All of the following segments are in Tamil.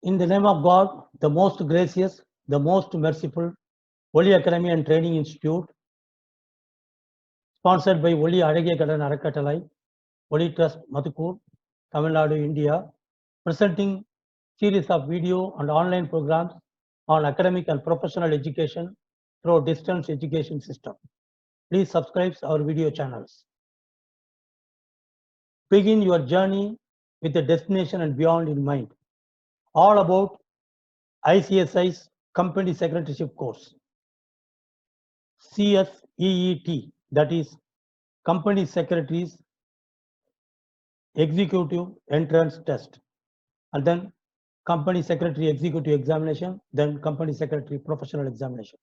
In the name of God, the most gracious, the most merciful, Holy Academy and Training Institute, sponsored by Holy Aragia Gadan Arakattalai, Holy Trust Madhukur, Tamil Nadu, India, presenting series of video and online programs on academic and professional education through distance education system. Please subscribe our video channels. Begin your journey with the destination and beyond in mind. All about ICSI's Company Secretaryship course. CSEET, that is Company Secretaries Executive Entrance Test, and then Company Secretary Executive Examination, then Company Secretary Professional Examination.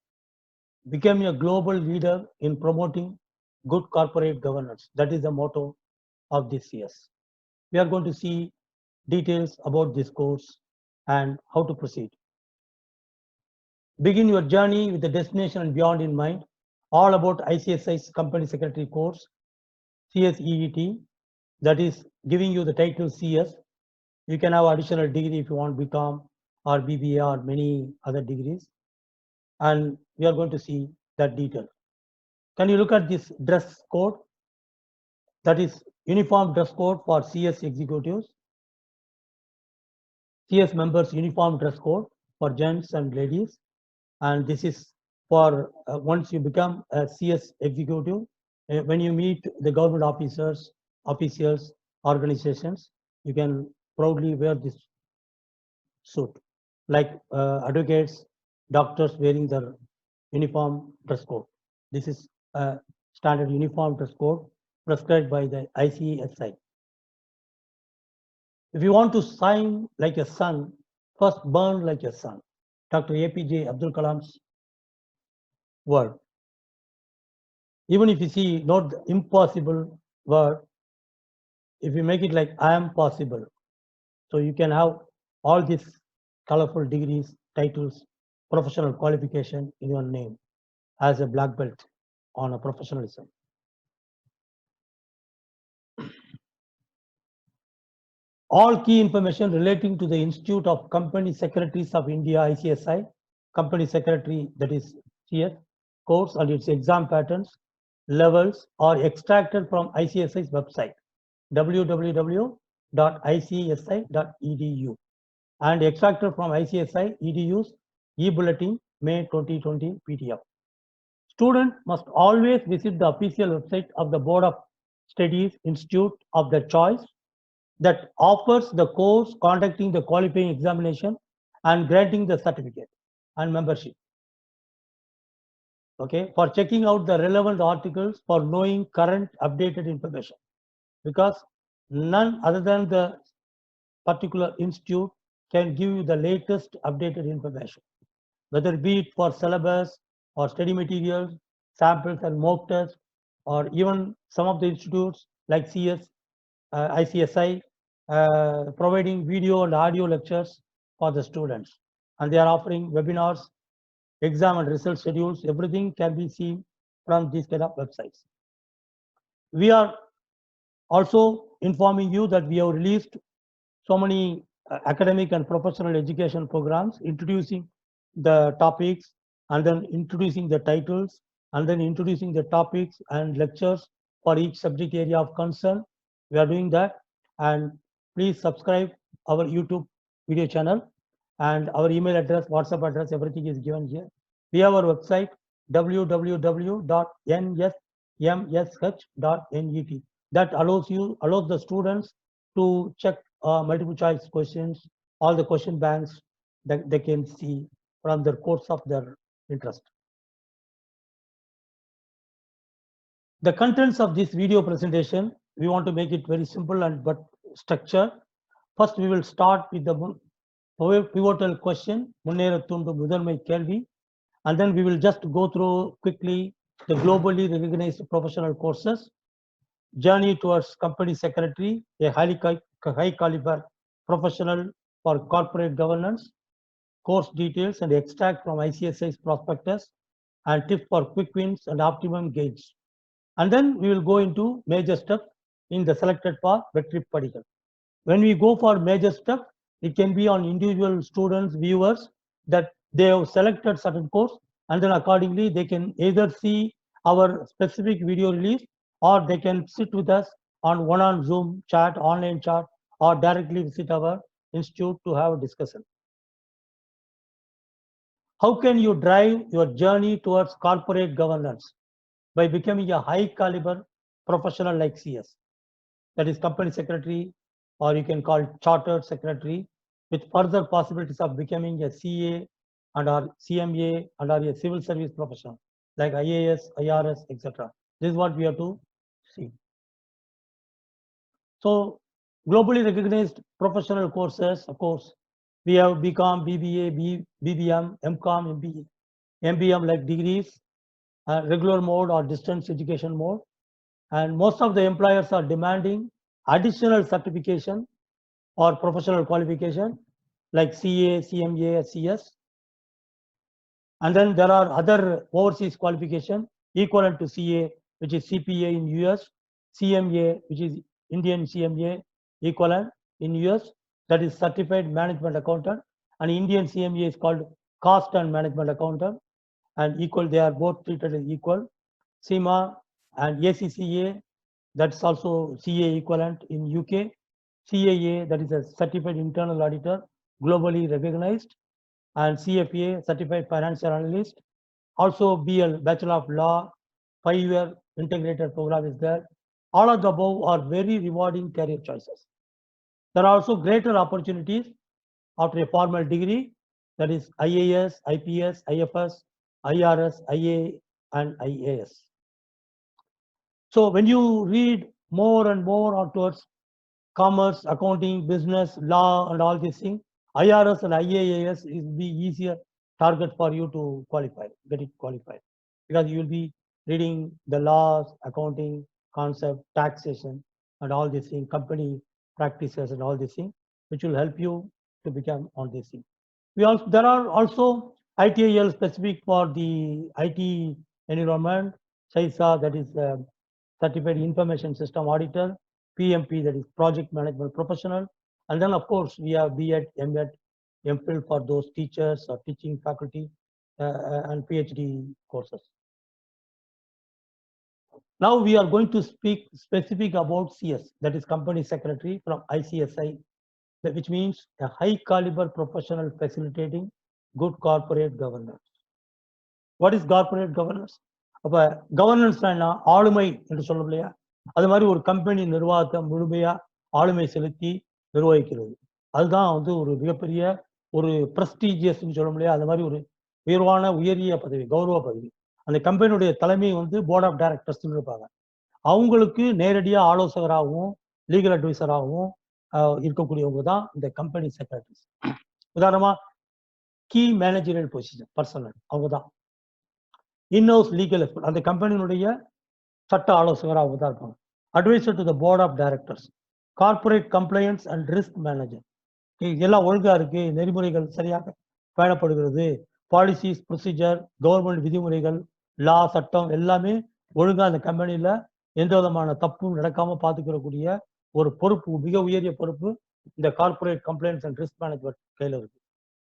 Become a global leader in promoting good corporate governance. That is the motto of this CS. We are going to see details about this course and how to proceed. Begin your journey with the destination and beyond in mind. All about ICSI's Company Secretary course, CSEET, that is giving you the title CS. You can have additional degree if you want BCom or BBA or many other degrees. And we are going to see that detail. Can you look at this dress code? That is uniform dress code for CS executives. CS members uniform dress code for gents and ladies. And this is for once you become a CS executive, when you meet the government officers, officials, organizations, you can proudly wear this suit, like advocates, doctors wearing their uniform dress code. This is a standard uniform dress code prescribed by the ICSI. If you want to shine like a sun, first burn like a sun. Dr. APJ Abdul Kalam's word. Even if you see not the impossible word, if you make it like I am possible, so you can have all these colorful degrees, titles, professional qualification in your name as a black belt on a professionalism. All key information relating to the Institute of Company Secretaries of India, ICSI, Company Secretary, that is CS, course and its exam patterns, levels are extracted from ICSI's website, www.icsi.edu, and extracted from ICSI EDU's e-bulletin May 2020 PDF. Student must always visit the official website of the Board of Studies Institute of their choice that offers the course conducting the qualifying examination and granting the certificate and membership. Okay, for checking out the relevant articles, for knowing current updated information, because none other than the particular institute can give you the latest updated information, whether be it for syllabus or study materials, samples and mock tests, or even some of the institutes like CS, ICSI, providing video and audio lectures for the students. And they are offering webinars, exam and result schedules, everything can be seen from these kind of websites. We are also informing you that we have released so many academic and professional education programs introducing the topics and then introducing the titles and then introducing the topics and lectures for each subject area of concern. We are doing that, and please subscribe our YouTube video channel, and our email address, WhatsApp address, everything is given here. We have our website www.nsmsh.net that allows the students to check multiple choice questions, all the question banks that they can see from the course of their interest. The contents of this video presentation, we want to make it very simple and but structured. First, we will start with the pivotal question, Munnerattundu Mudharmai Kelvi, and then we will just go through quickly the globally recognized professional courses, journey towards company secretary, a high caliber professional for corporate governance, course details and extract from ICSI's prospectus, and tips for quick wins and optimum gains. And then we will go into major steps in the selected path, Vetri Padigal. When we go for major step, It can be on individual students, viewers, that they have selected certain course, and then accordingly they can either see our specific video release, or they can sit with us on one-on Zoom chat, online chat, or directly visit our institute to have a discussion. How can you drive your journey towards corporate governance? By becoming a high caliber professional like CS, that is company secretary, or you can call chartered secretary, with further possibilities of becoming a CA and or CMA and or a civil service professional like IAS, IRS, etc. This is what we have to see. So globally recognized professional courses, of course, we have BCom, BBA, BBM, MCom, MBA, MBM like degrees, regular mode or distance education mode. And most of the employers are demanding additional certification or professional qualification like CA, CMA, CS. And then there are other overseas qualification equivalent to CA, which is CPA in US, CMA, which is Indian CMA equivalent in US, that is Certified Management Accountant, and Indian CMA is called Cost and Management Accountant, and equal, they are both treated as equal. CIMA and ACCA, that's also CA equivalent in UK. CAA, that is a Certified Internal Auditor, globally recognized, and CFA, Certified Financial Analyst. Also BL, Bachelor of Law, 5-year integrated program is there. All of the above are very rewarding career choices. There are also greater opportunities after a formal degree, that is IAS, IPS, IFS, IRS, IA, and IAS. So when you read more and more towards commerce, accounting, business, law, and all these things, IRS and IAS is the easier target for you to qualify, get it qualified, because you will be reading the laws, accounting, concept, taxation, and all these things, company practices, and all these things, which will help you to become on this thing. There are also ITIL specific for the IT environment, SAISA, that is Certified Information System Auditor, PMP, that is Project Management Professional, and then of course we have B.Ed, M.Ed, MPhil for those teachers or teaching faculty, and PhD courses. Now we are going to speak specific about CS, that is Company Secretary from ICSI, which means a high caliber professional facilitating good corporate governance. What is corporate governance? அப்ப கவர்னன்ஸ் என்ன, ஆளுமை என்று சொல்லணும் இல்லையா? அது மாதிரி ஒரு கம்பெனி நிர்வாகத்தை முழுமையா ஆளுமை செலுத்தி நிர்வகிக்கிறது, அதுதான் வந்து ஒரு மிகப்பெரிய ஒரு பிரஸ்டீஜியஸ் சொல்லணும் இல்லையா? அது மாதிரி ஒரு உயர்வான உயரிய பதவி, கௌரவ பதவி. அந்த கம்பெனியுடைய தலைமை வந்து போர்ட் ஆஃப் டைரக்டர்ஸ் இருப்பாங்க. அவங்களுக்கு நேரடியா ஆலோசகராகவும் லீகல் அட்வைசராகவும் இருக்கக்கூடியவங்க தான் இந்த கம்பெனி செக்ரட்டரிஸ். உதாரணமா கீ மேனேஜரியல் பொசிஷன் பர்சனல், அவங்க தான் இன்ஹவுஸ் லீகல் எக்ஸ்பர்ட், அந்த கம்பெனியினுடைய சட்ட ஆலோசகராக அவங்க தான் இருப்பாங்க. Advisor to the board of directors, corporate compliance and risk manager, எல்லாம் ஒழுங்கா இருக்கு, நெறிமுறைகள் சரியாக பயணப்படுகிறது, பாலிசிஸ் ப்ரொசீஜர், கவர்மெண்ட் விதிமுறைகள், லா, சட்டம் எல்லாமே ஒழுங்கா அந்த கம்பெனியில எந்த விதமான தப்பும் நடக்காம பார்த்துக்கிறக்கூடிய ஒரு பொறுப்பு, மிக உயரிய பொறுப்பு இந்த corporate compliance and risk management கையில இருக்கு.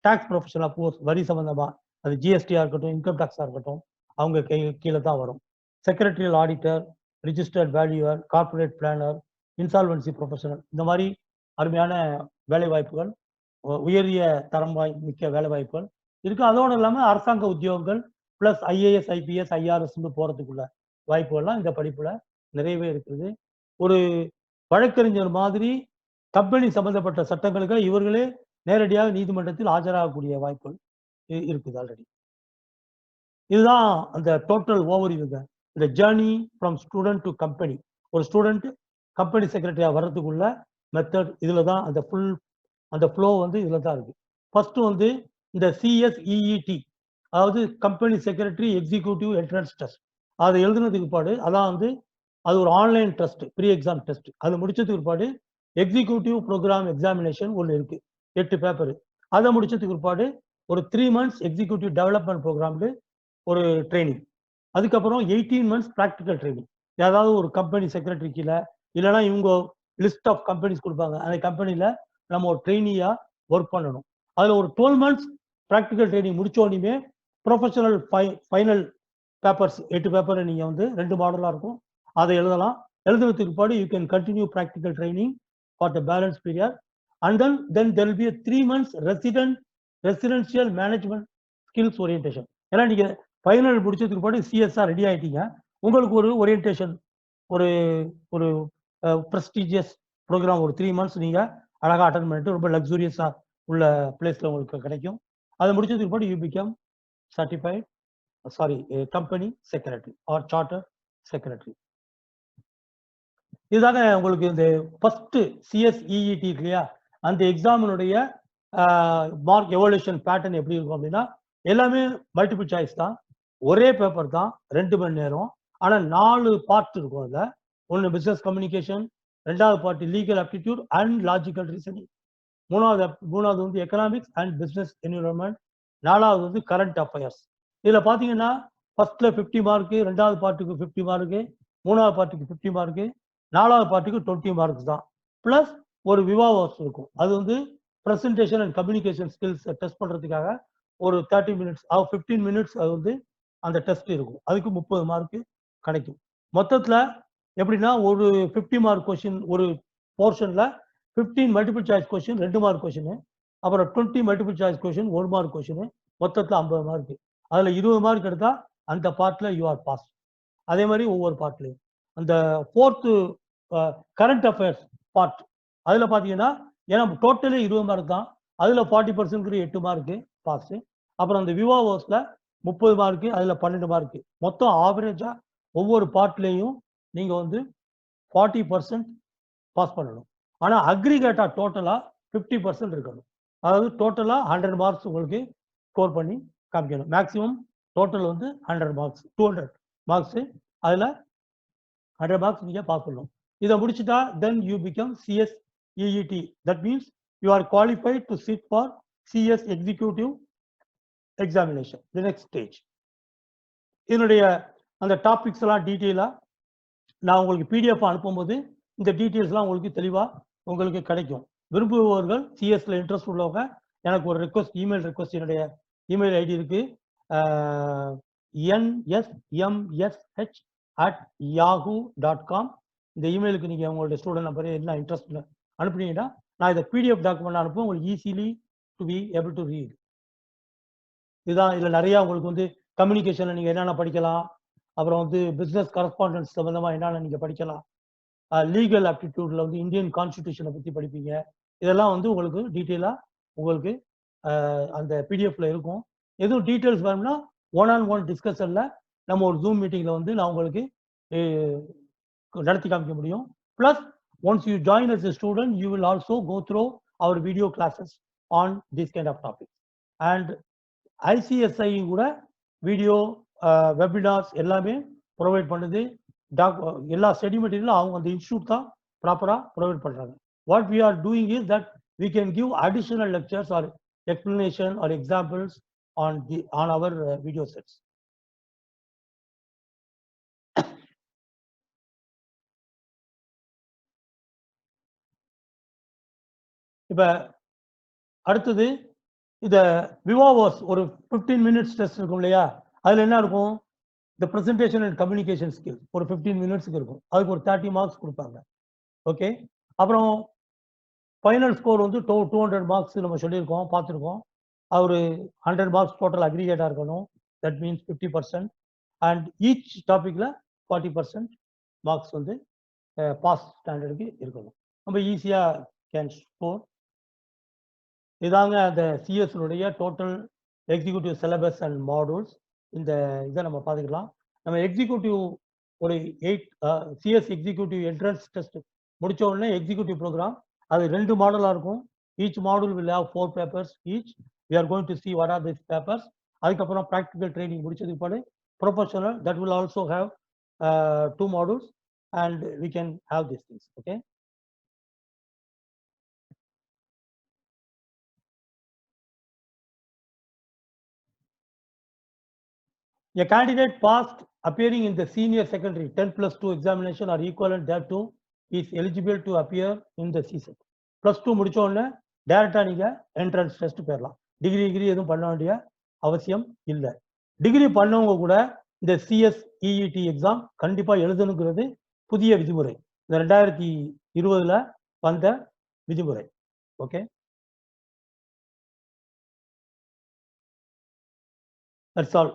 டாக்ஸ் ப்ரொஃபஷனல் அப்கோர்ஸ், வரி சம்பந்தமா, அது ஜிஎஸ்டியா இருக்கட்டும், இன்கம் டாக்ஸா இருக்கட்டும், அவங்க கீழே தான் வரும். Secretarial auditor, registered valuer, corporate planar, insolvency professional, இந்த மாதிரி அருமையான வேலை வாய்ப்புகள், உயரிய தரம் மிக்க வேலை வாய்ப்புகள் இருக்கு. அதோடு இல்லாமல் அரசாங்க உத்தியோகங்கள் பிளஸ் ஐஏஎஸ், ஐபிஎஸ், ஐஆர்எஸ் போறதுக்குள்ள வாய்ப்புகள்லாம் இந்த படிப்புல நிறையவே இருக்குது. ஒரு வழக்கறிஞர் மாதிரி கம்பெனி சம்பந்தப்பட்ட சட்டங்களுக்கு இவர்களே நேரடியாக நீதிமன்றத்தில் ஆஜராகக்கூடிய வாய்ப்புகள் இருக்குது ஆல்ரெடி. இதுதான் அந்த டோட்டல் ஓவர்வியூங்க, இந்த journey from student to company. ஒரு ஸ்டூடெண்ட் கம்பெனி செக்ரட்டரியா வர்றதுக்குள்ள மெத்தட் இதுல தான், அந்த ஃப்ளோ வந்து இதுல தான் இருக்கு. ஃபர்ஸ்ட் வந்து இந்த CSEET, அதாவது company secretary executive entrance test, அதை எழுதுனதுக்கு பிற்பாடு, அதான் வந்து அது ஒரு online test, pre exam test. அது முடிச்சதுக்கு பிற்பாடு எக்ஸிக்யூட்டிவ் ப்ரோக்ராம் எக்ஸாமினேஷன் ஒன்று இருக்கு, 8 பேப்பர். அதை முடிச்சதுக்கு பிற்பாடு ஒரு 3 months எக்ஸிக்யூட்டிவ் டெவலப்மெண்ட் ப்ரோக்ராம்ல ஒரு ட்ரைனிங். அதுக்கப்புறம் 18 months ப்ராக்டிக்கல் ட்ரைனிங். ஏதாவது ஒரு கம்பெனி செக்ரட்டரி கீழே, இல்லைன்னா இவங்க லிஸ்ட் ஆஃப் கம்பெனிஸ் கொடுப்பாங்க, அந்த கம்பெனியில நம்ம ஒரு ட்ரெயினியா ஒர்க் பண்ணணும். அதில் ஒரு 12 months ப்ராக்டிக்கல் ட்ரைனிங் முடிச்சோடனே ப்ரொஃபஷனல் ஃபைனல் பேப்பர்ஸ் 8 பேப்பரை நீங்கள் வந்து 2 மாடலாக இருக்கும் அதை எழுதலாம். எழுதுறதுக்கு பிற்பாடு you can continue practical training for the balance period and then there will be 3 months residential management skills orientation. ஏன்னா நீங்கள் ஃபைனல் முடிச்சதுக்கு பிற்பாடு சிஎஸ்ஆர் ரெடி ஆகிட்டீங்க, உங்களுக்கு ஒரு ஓரியன்டேஷன் ஒரு ஒரு ப்ரெஸ்டீஜியஸ் ப்ரோக்ராம் ஒரு 3 months நீங்கள் அழகாக அட்டன் பண்ணிட்டு ரொம்ப லக்ஸூரியஸாக உள்ள பிளேஸில் உங்களுக்கு கிடைக்கும். அதை முடிச்சதுக்கு பிற்பாடு you become certified company secretary or charter secretary. இதுதாங்க உங்களுக்கு இந்த ஃபர்ஸ்ட் சிஎஸ்இஇடி இல்லையா, அந்த எக்ஸாமினுடைய மார்க் எவல்யூஷன் பேட்டர்ன் எப்படி இருக்கும் அப்படின்னா எல்லாமே மல்டிபிள் சாய்ஸ் தான், ஒரே பேப்பர் தான், 2 மணி நேரம். ஆனால் 4 பார்ட் இருக்கும். அதில் ஒன்று பிஸ்னஸ் கம்யூனிகேஷன், 2வது part legal aptitude and logical reasoning, மூணாவது வந்து எக்கனாமிக்ஸ் அண்ட் பிஸ்னஸ் என்விரான்மெண்ட், 4வது வந்து கரண்ட் அஃபேர்ஸ். இதில் பார்த்தீங்கன்னா ஃபர்ஸ்ட்ல 50 மார்க்கு, 2வது பார்ட்டுக்கு 50 மார்க்கு, 3வது பார்ட்டுக்கு 50 மார்க்கு, 4வது பார்ட்டுக்கு 20 மார்க்ஸ் தான். ப்ளஸ் ஒரு விவாவாஸ் இருக்கும். அது வந்து presentation and communication skills test பண்ணுறதுக்காக ஒரு 30 minutes 15 minutes அது வந்து அந்த டெஸ்ட் இருக்கும். அதுக்கு 30 மார்க்கு கிடைக்கும். மொத்தத்தில் எப்படின்னா ஒரு 50 மார்க் கொஸ்டின் ஒரு போர்ஷனில் 15 multiple choice question 2 mark question, அப்புறம் 20 multiple choice question 1 mark question, மொத்தத்தில் 50 மார்க்கு. அதில் 20 மார்க் எடுத்தால் அந்த பார்ட்டில் யூ ஆர் பாஸ். அதே மாதிரி ஒவ்வொரு பார்ட்லையும் அந்த 4th கரண்ட் அஃபேர்ஸ் பார்ட் அதில் பார்த்தீங்கன்னா ஏன்னா டோட்டலே 20 மார்க் தான், அதில் 40% 8 மார்க்கு பாஸு. அப்புறம் அந்த விவாவோஸில் 30 மார்க்கு, அதில் 12 மார்க்கு. மொத்தம் ஆவரேஜாக ஒவ்வொரு பார்ட்லேயும் நீங்கள் வந்து 40% பாஸ் பண்ணணும். ஆனால் அக்ரிகேட்டாக டோட்டலாக 50% இருக்கணும். அதாவது டோட்டலாக 100 மார்க்ஸ் உங்களுக்கு ஸ்கோர் பண்ணி காமிக்கணும். மேக்ஸிமம் டோட்டல் வந்து 100 மார்க்ஸ், 200 மார்க்ஸு, அதில் 100 மார்க்ஸ் நீங்கள் பாஸ் பண்ணணும். இதை முடிச்சுட்டா then you become சிஎஸ்இஇடி. That means you are qualified to sit for CS executive examination, the next stage. இதனுடைய அந்த டாபிக்ஸ் எல்லாம் டீட்டெயிலாக நான் உங்களுக்கு பிடிஎஃப் அனுப்பும்போது இந்த டீட்டெயில்ஸ்லாம் உங்களுக்கு தெளிவாக உங்களுக்கு கிடைக்கும். விரும்புபவர்கள் சிஎஸ்ல இன்ட்ரெஸ்ட் உள்ளவங்க எனக்கு ஒரு ரெக்வஸ்ட், இமெயில் ரெக்வஸ்ட், என்னுடைய இமெயில் ஐடி இருக்கு nsmsh@yahoo.com. இந்த இமெயிலுக்கு நீங்கள் உங்களுடைய ஸ்டூடெண்ட் நம்பர் என்ன இன்ட்ரெஸ்ட் அனுப்புனீங்கன்னா நான் இதை பிடிஎஃப் டாக்குமெண்ட் அனுப்புவேன், உங்களுக்கு easily to be able to read. இதுதான் இதில் நிறையா உங்களுக்கு வந்து கம்யூனிகேஷனில் நீங்கள் என்னென்ன படிக்கலாம், அப்புறம் வந்து பிஸ்னஸ் கரஸ்பாண்டன்ஸ் சம்மந்தமாக என்னென்ன நீங்கள் படிக்கலாம், லீகல் ஆப்டிடியூடில் வந்து இந்தியன் கான்ஸ்டிடியூஷனை பற்றி படிப்பீங்க. இதெல்லாம் வந்து உங்களுக்கு டீட்டெயிலாக உங்களுக்கு அந்த பிடிஎஃப்ல இருக்கும். எதுவும் டீட்டெயில்ஸ் வேணும்னா 1-on-1 டிஸ்கஷனில் நம்ம ஒரு ஜூம் மீட்டிங்கில் வந்து நான் உங்களுக்கு நடத்தி காமிக்க முடியும். Plus once you join as a student you will also go through our video classes on this kind of topics. And ICSI கூட வீடியோ வெபினார்ஸ் எல்லாமே ப்ரொவைட் பண்ணுது. எல்லா ஸ்டடி மெட்டீரியலும் அவங்க அந்த இன்ஸ்டியூட் தான் ப்ராப்பராக ப்ரொவைட் பண்ணுறாங்க. What we are doing is that we can give additional lectures or explanation or examples on our video sets. இப்ப அடுத்தது இந்த விவாவோஸ் ஒரு 15 minutes டெஸ்ட் இருக்கும் இல்லையா, அதுல என்ன இருக்கும், இந்த பிரசன்டேஷன் அண்ட் கம்யூனிகேஷன் ஸ்கில் ஒரு 15 minutes இருக்கும். அதுக்கு ஒரு 30 மார்க்ஸ் கொடுப்பாங்க. ஓகே, அப்புறம் ஃபைனல் ஸ்கோர் வந்து 200 மார்க்ஸ் நம்ம சொல்லியிருக்கோம், பார்த்துருக்கோம். ஒரு 100 மார்க்ஸ் டோட்டல் அக்ரிகேட்டாக இருக்கணும். That means 50%. அண்ட் ஈச் டாப்பிக்கில் 40% மார்க்ஸ் வந்து பாஸ் ஸ்டாண்டர்டுக்கு இருக்கணும். நம்ம ஈஸியாக கேன் ஸ்கோர். இதாங்க அந்த சிஎஸ்னுடைய total executive syllabus and modules. இந்த இதை நம்ம பார்த்துக்கலாம். நம்ம எக்ஸிக்யூட்டிவ் ஒரு 8 சிஎஸ் எக்ஸிக்யூட்டிவ் என்ட்ரன்ஸ் டெஸ்ட் முடித்த உடனே எக்ஸிக்யூட்டிவ் ப்ரோக்ராம் அது 2 மாடலாக இருக்கும். Each model will have 4 papers each. We are going to see what are these papers. அதுக்கப்புறம் ப்ராக்டிக்கல் ட்ரைனிங் முடிச்சதுக்கு பிறகு professional that will also have 2 modules and we can have these things. Okay. A candidate passed appearing in the senior secondary 10+2 examination or equivalent thereto is eligible to appear in the CSET. +2 முடிச்ச உடனே டைரக்டா நீங்க என்ட்ரன்ஸ் டெஸ்ட் போயிடலாம். டிகிரி எதுவும் பண்ண வேண்டிய அவசியம் இல்லை. டிகிரி பண்ணவங்க கூட இந்த CSEET எக்ஸாம் கண்டிப்பா எழுதணுங்கிறது புதிய விதிமுறை. இந்த 2020ல வந்த விதிமுறை. Okay, that's all.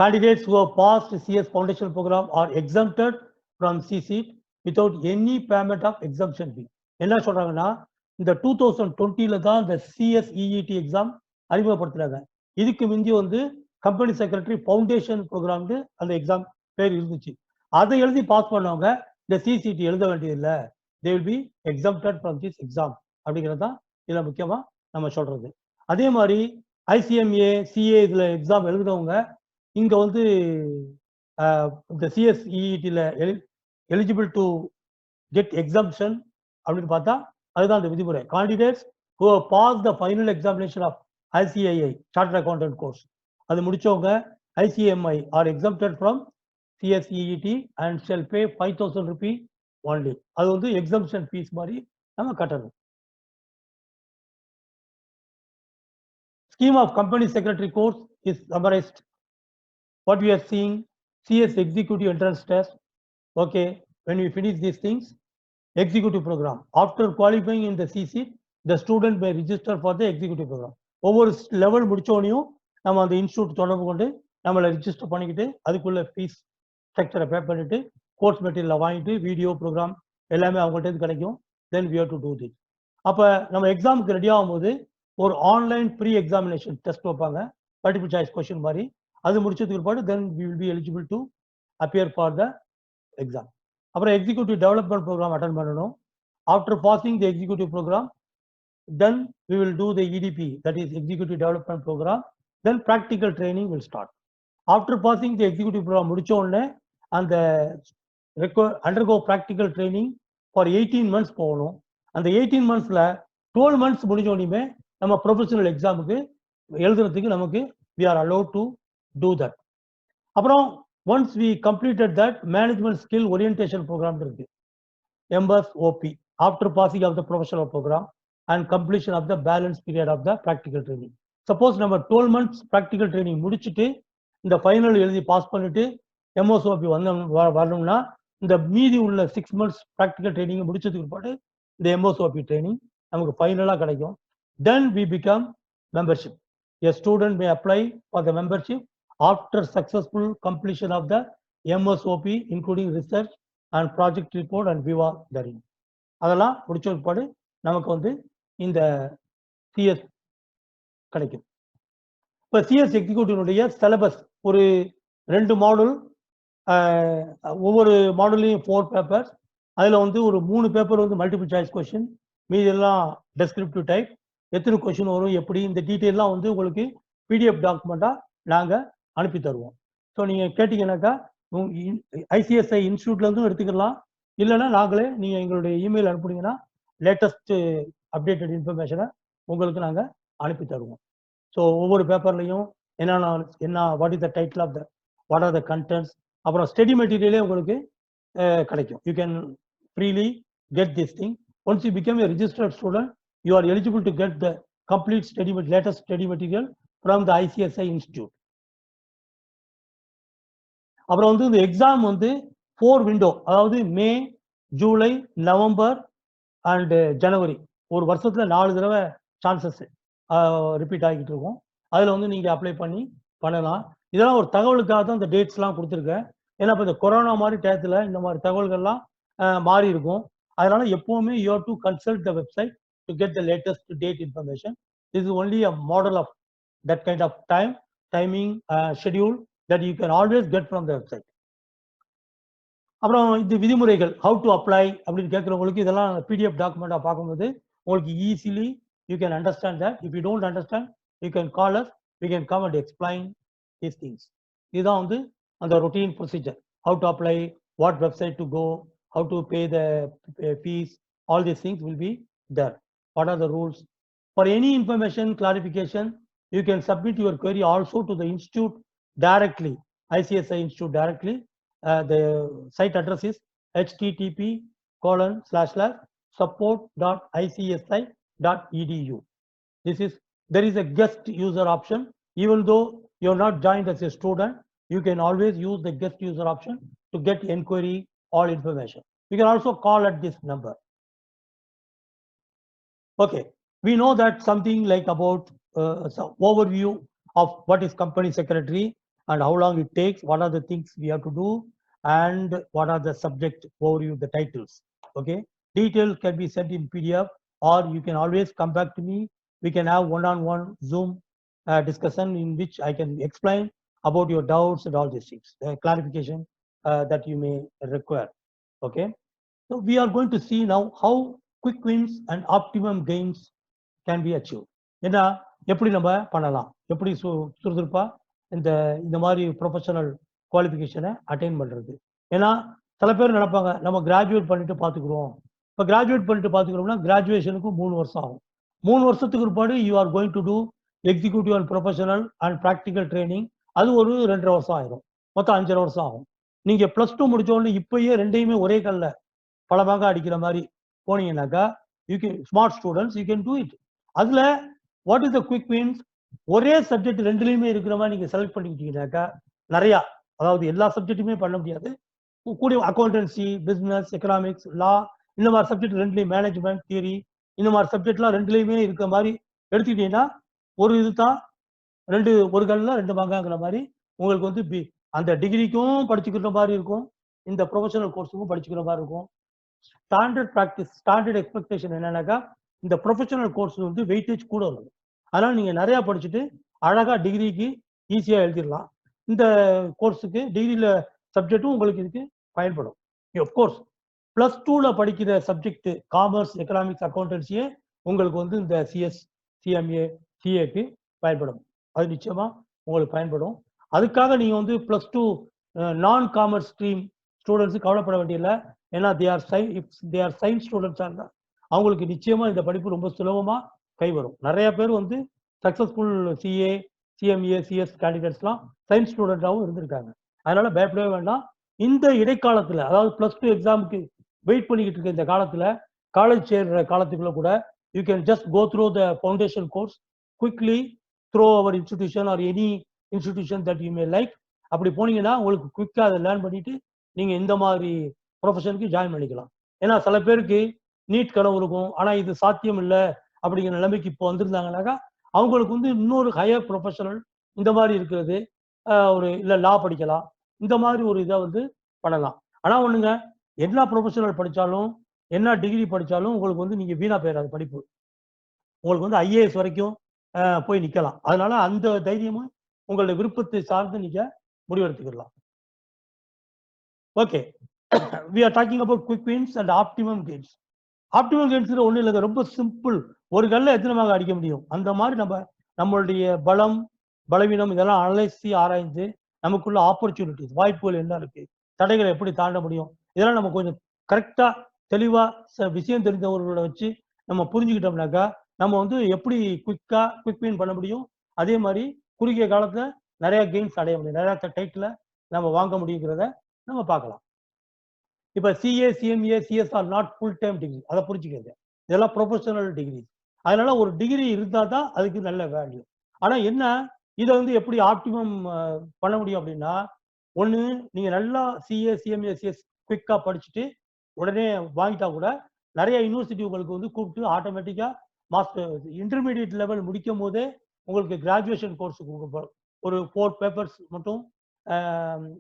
Candidates who have passed CS foundation program are exempted from CSEET without any payment of exemption fee. என்ன சொல்றாங்கன்னா, இந்த 2020ல தான் இந்த CSEET எக்ஸாம் அறிமுகப்படுத்துறாங்க. இதுக்கு முந்தி வந்து கம்பெனி செக்ரட்டரி ஃபவுண்டேஷன் ப்ரோக்ராம்னு அந்த எக்ஸாம் பேர் இருந்துச்சு. அதை எழுதி பாஸ் பண்ணவங்க இந்த CSEET எழுத வேண்டியதில்லை. they will be exempted from this exam அப்படிங்கிறது தான் இதில் முக்கியமா நம்ம சொல்றது. அதே மாதிரி ICMA, CA இதுல எக்ஸாம் எழுதுனவங்க இங்க வந்து இந்த CSEETல எலிஜிபிள் டு கெட் எக்ஸாம்ஷன் அப்படின்னு பார்த்தா அதுதான் அந்த விதிமுறை. Candidates who have passed the final examination of ICAI Chartered Accountant course அது முடிச்சவங்க ICMI are exempted from CSEET and shall pay 5,000 rupee only. அது வந்து எக்ஸாம்ஷன் ஃபீஸ் மாதிரி நம்ம கட்டணும். Scheme of company secretary course is summarized. What we are seeing, CS executive entrance test. Okay, when we finish these things, executive program. After qualifying in the CC, the student may register for the executive program. ஒவ்வொரு லெவல் முடிச்சோனையும் நம்ம அந்த இன்ஸ்டியூட் தொடர்பு கொண்டு நம்மளை ரிஜிஸ்டர் பண்ணிக்கிட்டு அதுக்குள்ள ஃபீஸ் ஸ்ட்ரக்சரை பே பண்ணிட்டு கோர்ஸ் மெட்டீரியலை வாங்கிட்டு வீடியோ ப்ரோக்ராம் எல்லாமே அவங்கள்ட்ட கிடைக்கும். Then we have to do this. அப்போ நம்ம எக்ஸாமுக்கு ரெடி ஆகும்போது ஒரு ஆன்லைன் ப்ரீ எக்ஸாமினேஷன் டெஸ்ட் வைப்பாங்க, மல்டிபிள் சாய்ஸ் கொஸ்டின் மாதிரி. அது முடிச்சதுக்கு பிற்பாடு then we will be eligible to appear for the exam. அப்புறம் எக்ஸிக்யூட்டிவ் டெவலப்மெண்ட் ப்ரோக்ராம் அட்டன் பண்ணணும். After passing the executive program then we will do the EDP, that is executive development program. Then practical training will start. After passing the executive program முடிச்ச உடனே அந்த undergo practical training for 18 months போகணும். அந்த 18 monthsல 12 months முடிஞ்ச உடனே நம்ம ப்ரொஃபஷனல் எக்ஸாமுக்கு எழுதுறதுக்கு நமக்கு we are allowed to do that. அப்புறம் once we completed that management skill orientation program இருக்கு, MSOP, after passing of the professional program and completion of the balance period of the practical training. Suppose நம்ம 12 months practical training முடிச்சுட்டு இந்த ஃபைனல் எழுதி பாஸ் பண்ணிட்டு MSOP வரணும்னா இந்த மீதி உள்ள 6 months practical training முடிச்சதுக்கு பிற்பாடு இந்த MSOP training நமக்கு ஃபைனலா கிடைக்கும். Then we become membership. A student may apply for the membership after successful completion of the MSOP including research and project report and viva therein. அதெல்லாம் முடிச்ச பிற்பாடு நமக்கு வந்து இந்த சிஎஸ் கிடைக்கும். இப்போ சிஎஸ் எக்ஸிக்யூட்டிவ் சிலபஸ் ஒரு 2 மாடல், ஒவ்வொரு மாடல்லையும் 4 பேப்பர்ஸ். அதில் வந்து ஒரு 3 பேப்பர் வந்து மல்டிபிள் சாய்ஸ் கொஸ்டின், மீதி எல்லாம் டெஸ்கிரிப்டிவ் டைப். எத்தனை கொஸ்டின் வரும் எப்படி இந்த டீட்டெயிலாம் வந்து உங்களுக்கு பிடிஎஃப் டாக்குமெண்ட்டாக நாங்கள் அனுப்பி தருவோம். ஸோ நீங்கள் கேட்டிங்கன்னாக்கா ஐசிஎஸ்ஐ இன்ஸ்டியூட்லேருந்தும் எடுத்துக்கலாம், இல்லைன்னா நாங்களே நீங்கள் எங்களுடைய இமெயில் அனுப்புனீங்கன்னா லேட்டஸ்ட் அப்டேட்டட் இன்ஃபர்மேஷனை உங்களுக்கு நாங்கள் அனுப்பி தருவோம். ஸோ ஒவ்வொரு பேப்பர்லையும் என்ன what is the title of the what are the contents, அப்புறம் ஸ்டடி மெட்டீரியலே உங்களுக்கு கிடைக்கும். You can freely get this thing. Once you become a registered student you are eligible to get the complete latest study material from the ICSI institute. அப்புறம் வந்து இந்த எக்ஸாம் வந்து 4 விண்டோ, அதாவது May, July, November and January, ஒரு வருஷத்துல 4 தடவை சான்சஸ் ரிப்பீட் ஆகிட்டு இருக்கும். அதில் வந்து நீங்கள் அப்ளை பண்ணலாம். இதெல்லாம் ஒரு தகவலுக்காக தான் இந்த டேட்ஸ்லாம் கொடுத்துருக்கேன். ஏன்னா இப்போ இந்த கொரோனா மாதிரி டயத்தில் இந்த மாதிரி தகவல்கள்லாம் மாறி இருக்கும். அதனால எப்போவுமே you have to consult the website to get the latest date information. This is only a model of that kind of timing schedule that you can always get from the website. அப்புறம் இந்த விதிமுறைகள் ஹவு டு அப்ளை அப்படின்னு கேட்குறவங்களுக்கு இதெல்லாம் பிடிஎஃப் டாக்குமெண்ட்டாக பார்க்கும்போது உங்களுக்கு easily you can understand that. If you don't understand you can call us, we can come and explain these things. இதுதான் வந்து அந்த routine procedure. How to apply, what website to go, how to pay the fees, all these things will be there. What are the rules? For any information clarification you can submit your query also to the institute directly, ICSI Institute directly. The site address is http://support.icsi.edu. There is a guest user option. Even though you're not joined as a student, you can always use the guest user option to get inquiry, all information. You can also call at this number. Okay, we know that something like about some overview of what is company secretary and how long it takes, what are the things we have to do, and what are the subject overview, the titles. Okay, details can be sent in PDF, or you can always come back to me. We can have one-on-one Zoom discussion in which I can explain about your doubts and all these things, clarification that you may require. Okay, so we are going to see now how quick wins and optimum gains can be achieved. ஏன்னா எப்படி நம்ம பண்ணலாம், எப்படி சுறுசுறுப்பா இந்த மாதிரி ப்ரொஃபஷனல் குவாலிஃபிகேஷனை அட்டைன் பண்றது. ஏன்னா சில பேர் நினைப்பாங்க நம்ம கிராஜுவேட் பண்ணிட்டு பார்த்துக்குறோம். இப்போ கிராஜுவேட் பண்ணிட்டு பார்த்துக்கிறோம்னா கிராஜுவேஷனுக்கு 3 வருஷம் ஆகும். 3 வருஷத்துக்கு பிற்பாடு you are going to do executive and professional and practical training. அது ஒரு 2.5 வருஷம் ஆயிரும். மொத்தம் 5.5 வருஷம் ஆகும். நீங்க +2 முடிச்ச உடனே இப்பயே ரெண்டையுமே ஒரே கல்ல பலமாக அடிக்கிற மாதிரி போனீங்கன்னாக்கா you can smart students you can do it. அதுல what is the quick wins, ஒரே சப்ஜெக்ட் ரெண்டுலையுமே இருக்கிற மாதிரி நீங்க செலக்ட் பண்ணிக்கிட்டீங்கன்னாக்கா நிறையா, அதாவது எல்லா சப்ஜெக்ட்டுமே பண்ண முடியாது, கூடிய அக்கௌண்டன்சி, பிசினஸ், எக்கனாமிக்ஸ், லா, இந்த மாதிரி சப்ஜெக்ட் ரெண்டுலையும், மேனேஜ்மெண்ட் தியரி, இந்த மாதிரி சப்ஜெக்ட்லாம் ரெண்டுலையுமே இருக்கிற மாதிரி எடுத்துக்கிட்டீங்கன்னா ஒரு இதுதான் ஒரு கல்ல 2 மாங்காங்கிற மாதிரி உங்களுக்கு வந்து அந்த டிகிரிக்கும் படிச்சுக்கிற மாதிரி இருக்கும், இந்த ப்ரொஃபஷனல் கோர்ஸுக்கும் படிச்சுக்கிற மாதிரி இருக்கும். ஸ்டாண்டர்ட் ப்ராக்டிஸ், ஸ்டாண்டர்ட் எக்ஸ்பெக்டேஷன் என்னன்னாக்கா இந்த ப்ரொஃபஷனல் கோர்ஸ் வந்து வெயிட்டேஜ் கூட வரும். அதனால நீங்க நிறைய படிச்சுட்டு அழகா டிகிரிக்கு ஈஸியா எழுதிடலாம். இந்த கோர்ஸுக்கு டிகிரியில சப்ஜெக்டும் உங்களுக்கு இதுக்கு பயன்படும். அப்கோர்ஸ் +2ல படிக்கிற சப்ஜெக்ட் காமர்ஸ், எக்கனாமிக்ஸ், அக்கௌண்டன்சியே உங்களுக்கு வந்து இந்த சிஎஸ், சிஎம்ஏ, சிஏக்கு பயன்படும். அது நிச்சயமா உங்களுக்கு பயன்படும். அதுக்காக நீங்க வந்து +2 நான் காமர்ஸ் ஸ்ட்ரீம் ஸ்டூடெண்ட்ஸு கவலைப்பட வேண்டியதில்லை. ஏன்னா தே ஆர் சயின்ஸ் ஸ்டூடெண்ட்ஸாக இருந்தால் அவங்களுக்கு நிச்சயமா இந்த படிப்பு ரொம்ப சுலபமா கை வரும். நிறைய பேர் வந்து சக்சஸ்ஃபுல் சிஏ, சிஎம்ஏ, சிஎஸ் கேண்டிடேட்ஸ்லாம் சயின்ஸ் ஸ்டூடெண்டாகவும் இருந்திருக்காங்க. அதனால பயப்படவே வேண்டாம். இந்த இடைக்காலத்துல, அதாவது +2 எக்ஸாமுக்கு வெயிட் பண்ணிக்கிட்டு இருக்க இந்த காலத்துல, காலேஜ் சேர்ற காலத்துக்குள்ள கூட you can just go through the foundation course quickly through our institution or any institution that you may like. அப்படி போனீங்கன்னா உங்களுக்கு குவிக்கா அதை லேர்ன் பண்ணிட்டு நீங்க இந்த மாதிரி ப்ரொஃபஷனுக்கு ஜாயின் பண்ணிக்கலாம். ஏன்னா சில பேருக்கு நீட் கனவு இருக்கும், ஆனா இது சாத்தியம் இல்லை அப்படிங்கிற நிலைமைக்கு இப்போ வந்திருந்தாங்கன்னாக்கா அவங்களுக்கு வந்து இன்னொரு ஹையர் ப்ரொஃபஷனல் இந்த மாதிரி இருக்கிறது, ஒரு இல்லை லா படிக்கலாம், இந்த மாதிரி ஒரு இதை வந்து பண்ணலாம். ஆனா ஒண்ணுங்க, என்ன ப்ரொஃபஷனல் படிச்சாலும் என்ன டிகிரி படிச்சாலும் உங்களுக்கு வந்து நீங்க வீணா போயிடாது படிப்பு. உங்களுக்கு வந்து ஐஏஎஸ் வரைக்கும் போய் நிக்கலாம். அதனால அந்த தைரியமும் உங்களுடைய விருப்பத்தை சார்ந்து நீங்க முடிவெடுத்துக்கலாம். Okay, we are talking about quick wins and optimum gains. Optimum gains ஒன்றும் இல்லைங்க, ரொம்ப சிம்பிள். ஒரு கல்ல எத்தனை மார்க் அடிக்க முடியும் அந்த மாதிரி நம்மளுடைய பலம், பலவீனம் இதெல்லாம் அலசி ஆராய்ந்து நமக்குள்ள ஆப்பர்ச்சுனிட்டிஸ், வாய்ப்புகள் என்ன இருக்கு, தடைகளை எப்படி தாண்ட முடியும், இதெல்லாம் நம்ம கொஞ்சம் கரெக்டா தெளிவா விஷயம் தெரிஞ்சவர்களை வச்சு நம்ம புரிஞ்சுக்கிட்டோம்னாக்கா நம்ம வந்து எப்படி குவிக் வின் பண்ண முடியும். அதே மாதிரி குறுகிய காலத்துல நிறைய கெயின்ஸ் அடைய முடியும், நிறைய டைட்டில நம்ம வாங்க முடியுங்கிறத நம்ம பார்க்கலாம். இப்ப CA, CMA, CS are not full time degree, அதை புரிஞ்சுக்கங்க. இதெல்லாம் ப்ரொஃபஷனல் டிகிரி. அதனால ஒரு டிகிரி இருந்தா தான் அதுக்கு நல்ல வேல்யூ. ஆனா என்ன, இதை வந்து எப்படி ஆப்டிமம் பண்ண முடியும் அப்படின்னா, ஒண்ணு நீங்க நல்லா சிஏ, சிஎம்ஏ, சிஎஸ் குவிக்கா படிச்சுட்டு உடனே வாங்கிட்டா கூட நிறைய யூனிவர்சிட்டி உங்களுக்கு வந்து கூப்பிட்டு ஆட்டோமேட்டிக்கா மாஸ்டர் இன்டர்மீடியட் லெவல் முடிக்கும் போதே உங்களுக்கு கிராஜுவேஷன் கோர்ஸுக்கு ஒரு 4 பேப்பர்ஸ் மட்டும்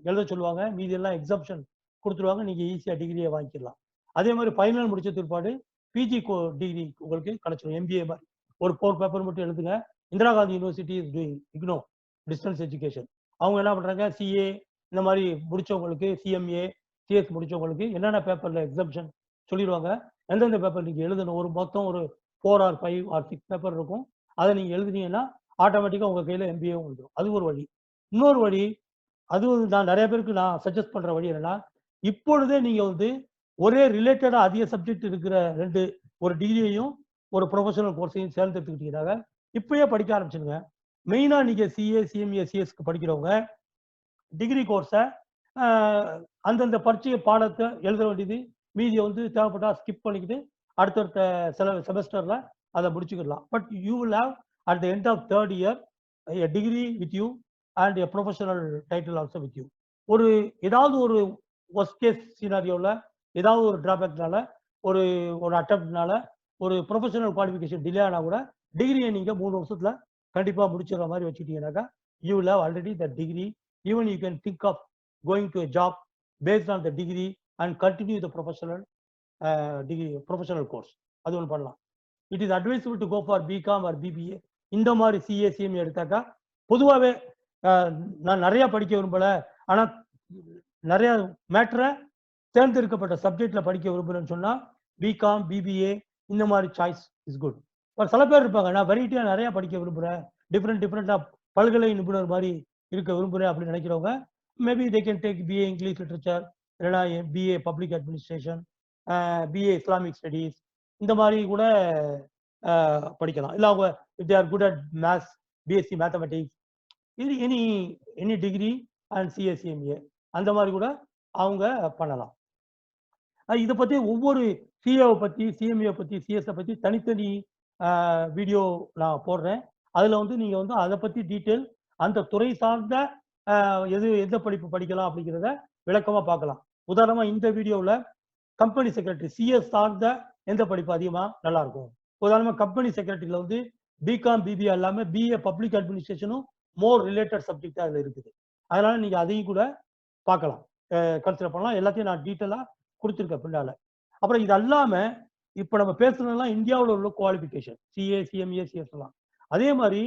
எழுத சொல்லுவாங்க, மீதி எல்லாம் எக்ஸம்ஷன் கொடுத்துருவாங்க, நீங்க ஈஸியா டிகிரியை வாங்கிக்கலாம். அதே மாதிரி ஃபைனல் முடிச்ச பிற்பாடு பிஜி டிகிரி உங்களுக்கு கிடைச்சிடும். எம்பிஏ மாதிரி ஒரு 4 பேப்பர் மட்டும் எழுதுங்க. Indira Gandhi university is doing IGNOU distance education. அவங்க என்ன பண்றாங்க, சிஏ இந்த மாதிரி முடிச்சவங்களுக்கு, சிஎம்ஏ, சிஎஸ் முடிச்சவங்களுக்கு என்னென்ன பேப்பர்ல எக்ஸம்ஷன் சொல்லிடுவாங்க, எந்தெந்த பேப்பர் நீங்க எழுதணும். ஒரு மொத்தம் ஒரு 4 or 5 or 6 பேப்பர் இருக்கும். அதை நீங்க எழுதுனீங்கன்னா ஆட்டோமேட்டிக்கா உங்க கையில எம்பிஏ வந்துடும். அது ஒரு வழி. இன்னொரு வழி, அதுவும் நான் நிறைய பேருக்கு நான் சஜஸ்ட் பண்ற வழி என்னன்னா, இப்பொழுதே நீங்க வந்து ஒரே ரிலேட்டடா அதிக சப்ஜெக்ட் இருக்கிற ஒரு டிகிரியையும் ஒரு ப்ரொஃபஷனல் கோர்ஸையும் சேர்ந்து எடுத்துக்கிட்டீங்கன்னாங்க இப்பயே படிக்க ஆரம்பிச்சுங்க. மெயினா நீங்க சிஏ, சிஎம்ஏ, சிஎஸ்க்கு படிக்கிறவங்க டிகிரி கோர்ஸை அந்தந்த பரீட்சை பாடத்தை எழுத வேண்டியது, மீதியை வந்து தேவைப்பட்டா ஸ்கிப் பண்ணிக்கிட்டு அடுத்தடுத்த செமஸ்டர்ல அதை முடிச்சுக்கலாம். But you will have at the end of third year a degree with you and a professional title also with you. ஒரு ஏதாவது ஒரு worst case scenarioல ஏதாவது ஒரு டிராபேக்னால ஒரு ஒரு அட்டம்ப்ட்னால ஒரு ப்ரொஃபஷனல் குவாலிஃபிகேஷன் டிலே ஆனா கூட டிகிரியை நீங்க 3 வருஷத்துல கண்டிப்பா முடிச்சிடுற மாதிரி வச்சுக்கிட்டீங்கன்னாக்கா you will have already the degree. Even you can think of going to a job based on the degree and continue the professional degree professional course. அது ஒன்று பண்ணலாம். It is advisable to go for BCom or BBA. இந்த மாதிரி சிஏ சிஎம்ஏ எடுத்தாக்கா பொதுவாகவே நான் நிறைய படிக்க விரும்பல, ஆனா நிறைய மேட்டரை தேர்ந்தெடுக்கப்பட்ட சப்ஜெக்ட்ல படிக்க விரும்புறேன்னு சொன்னா பிகாம் பிபிஏ இந்த மாதிரி சாய்ஸ் இஸ் குட். பட் சில பேர் இருப்பாங்க, நான் வெரைட்டியா நிறைய படிக்க விரும்புறேன், டிஃப்ரெண்டா பல்கலை நிபுணர் மாதிரி இருக்க விரும்புறேன் அப்படின்னு நினைக்கிறவங்க maybe they can take BA English literature, இல்லைன்னா BA public administration, BA Islamic studies, இந்த மாதிரி கூட படிக்கலாம். இல்லை அவங்க if they are good at maths, BSc mathematics, இது எனி டிகிரி அண்ட் சிஎஸ்சிஎம்ஏ அந்த மாதிரி கூட அவங்க பண்ணலாம். இதை பற்றி ஒவ்வொரு சிஏவை பற்றி, சிஎம்ஏ பற்றி, சிஎஸ்ஐ பற்றி தனித்தனி வீடியோ நான் போடுறேன். அதில் வந்து நீங்கள் வந்து அதை பற்றி டீட்டெயில் அந்த துறை சார்ந்த எந்த படிப்பு படிக்கலாம் அப்படிங்கிறத விளக்கமாக பார்க்கலாம். உதாரணமாக இந்த வீடியோவில் கம்பெனி செக்ரட்டரி சிஎஸ் சார்ந்த எந்த படிப்பு அதிகமாக நல்லா இருக்கும். உதாரணமாக கம்பெனி செக்ரட்டரியில் வந்து பிகாம் பிபிஏ இல்லாமல் பிஏ பப்ளிக் அட்மினிஸ்ட்ரேஷனும் மோர் ரிலேட்டட் சப்ஜெக்டாக அதில் இருக்குது. அதனால நீங்கள் அதையும் கூட பார்க்கலாம், கன்சிடர் பண்ணலாம். எல்லாத்தையும் நான் டீட்டெயிலாக கொடுத்துருக்கேன் பின்னால. அப்புறம் இது அல்லாமல் இப்போ நம்ம பேசுனதெல்லாம் இந்தியாவில் உள்ள குவாலிஃபிகேஷன் சிஏ சிஎம்ஏ சிஎஸ்லாம். அதே மாதிரி